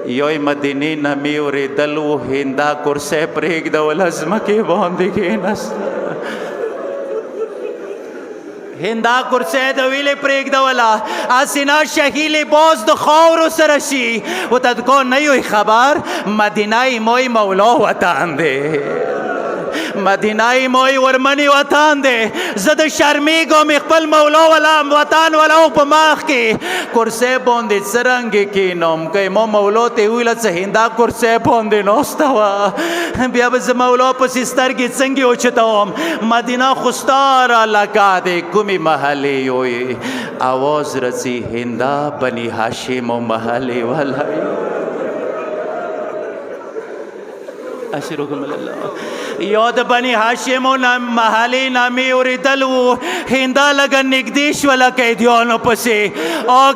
یوی مدینې نه مې اورېدل و هندا کرسۍ پرېږدوله ځمکې باندې کېناسته هندا کرسۍ د ویلې پرېږدوله هسې نه شهي لباس د خاورو سره شي ورته نه یوی خبر مدینه موی مولا وطن دی مدینه موی ورمنی وطن دی زه د شرمیږم خپل مولا ولا وطن ولا په مخ کې کرسۍ باندې څرنګې کینم که ما مولا ته ویله څه هندا کرسۍ باندې ناسته وه بیا به زه مولا پسې سترګې څنګه اوچتوم مدینه خو ستا را لکه د کومې محلې یوی اواز رسي هندا بني هاشم و محلې ولایو اشرکم الله یاد بني هاشم محلې نامې اورېدل و هندا لږه نږدې شوله قیدیانو پسې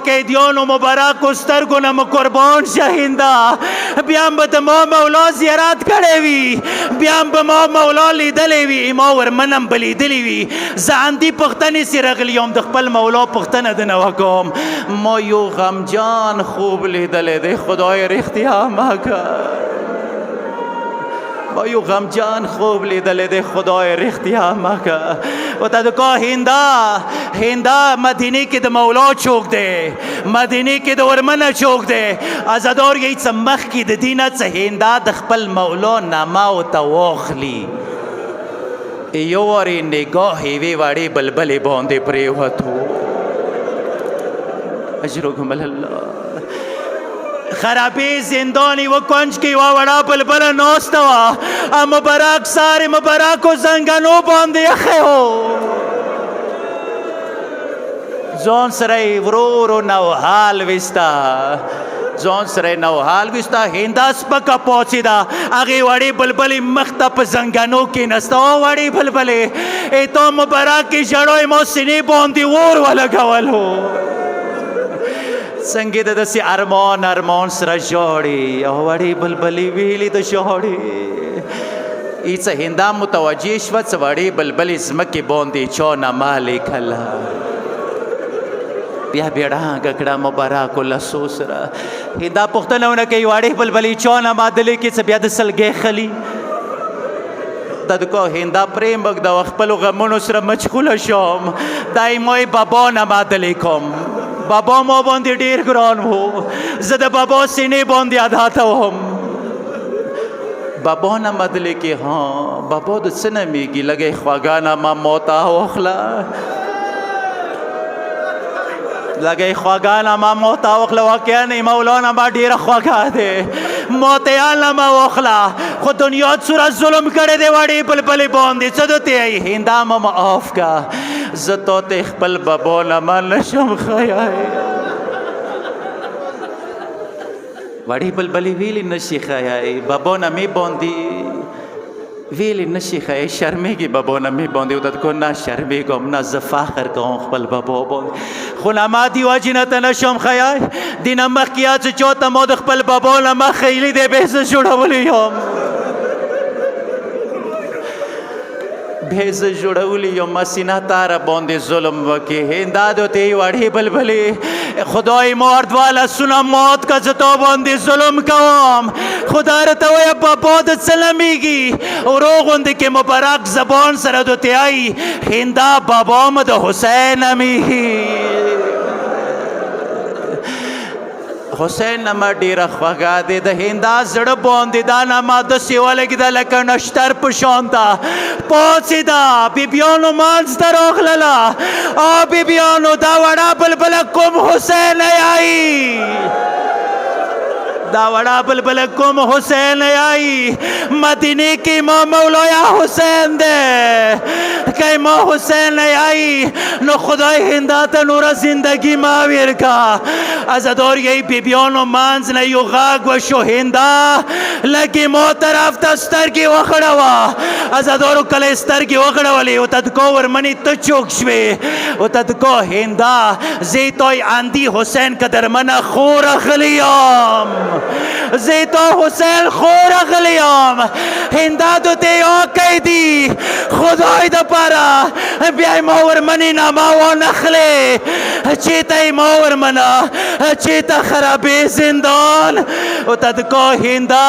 قیدیانو مبارکو سترګو نه مو قربان شه هندا بیا هم به د ما مولا زیارت کړی وي بیا هم به ما مولا لیدلی وي ما ورمنم به لیدلی وي زه همدې پوښتنې سې راغلی یم د خپل مولا پوښتنه دنه وکړم ما یو غمجان خوب لیدلی دی خدای رښتیا مه کړ با یو غمجان خوب لیدلی دی خدای رښتیا مه که ورته هندا مدینې کې د مولا چوک دی مدینې کې د ورمنه چوک دی عزادار یې څه مخکې د دې نه څه هندا د خپل مولا نامه ورته واخلي یو وارې نګاه یوې وړې بلبلې باندې پرېوتو اجرکم الله خرابې زندانی و کنج کې یوه وړه بلبله ناسته وه مبارک سارې مبارکو زنګنو باندې یخی و ځان سره یې ورو ورو نوحال ویسته ځان سره یې نوحال ویسته هندا سپکه پاڅېده هغې وړې بلبلې مخ ته په زنګنو کېناسته وړې بلبلې تا مبارکې ژړو ما سینې باندې اور ولګولو څنګه د داسې ارمان سره ژاړي او وړې بلبلې ویلې د ژاړي ای څه هندا متوجه شوه څه وړې بلبلې ځمکې باندې چا نامه لیکله بیا بیړه ککړه مبارک الله سره هندا پښتنه ونه کوي واړې بلبلي چونه مادلې کې څه بیا د سلګې خلی ددکو هندا پریم بګ د خپل غمونو سره مشغوله شوم دای موي بابا نه مادلې کوم بابا مو باندې ډیر ګران وو زه د بابا سینې باندې ادا ته وم بابا نه مدلې کې ها بابا د څه نه میږي لګې خواګانه ما موتا واخله لګې خواګانه ما موتا واخله واقعا نه مولانا ما ډیره خواګا ده موتیان ما واخله خو دنیا سره ظلم کړی دی وړې بلبلې باندې څه دوته هندا ما معاف کا زه تو خپل بابا نه ما نشم خیای وړې بلبلې ویلې نشي خیای بابا نه می باندې ویلې نشي خیای شرمېږي بابا نه می باندې ودت کو نه شرمېږم نه زه فخر کوم خپل بابا باندې خو نمادي واجنه ته نشم خیای دینه مخکې چې چوته مو د خپل بابا نه مخ خیلې دی به زه جوړولی یم भेज जुड़ौली यो मसीना तारा बोंदे जुल्म वके हिंदा दोते वाड़ी बलबली खुदाई मर्द वाला सुना मौत का जतो बोंदे जुल्म कवाम खुदा रतो या बहुत सलामीगी और रोगुंद के मुबारक जबान सर दोते आई हिंदा बाबा मद हुसैन अमी حسین نما ډیره خوږه دی د هندا زړه باندې دا نما داسې ولګېده لکه نشتر په شان ته پاڅېده بیبیانو منځ ته راغلله بیبیانو دا وړه بلبله کوم حسین یایي دا وڑا بلبل کم حسین آئی مدینے کی ماں مولایا حسین دے کہ ماں حسین آئی نو خدای ہنداتا نورا زندگی ماویر کا ازدور یہی بیبیانو مانز نیو غاگ و شو ہندا لگی مو طرف تستر کی وخڑوا ازدورو کل استر کی وخڑوا لی اتدکو ورمنی تچوک شوی اتدکو ہندا زیتوی اندی حسین قدر منا خور اخلیام زیتو حسین خور اغلیام ہندا دو تے اوکی دی خدای دا پارا بیائی مور منی ناماو نخلے چیتای مور منا چیتا خرابی زندان و تدکو ہندا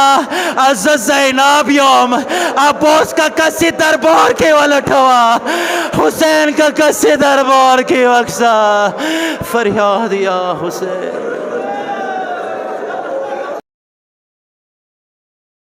عزت زیناب یوم عباس کا کسی دربار کے والٹھوا حسین کا کسی دربار کے وقصہ فریاد یا حسین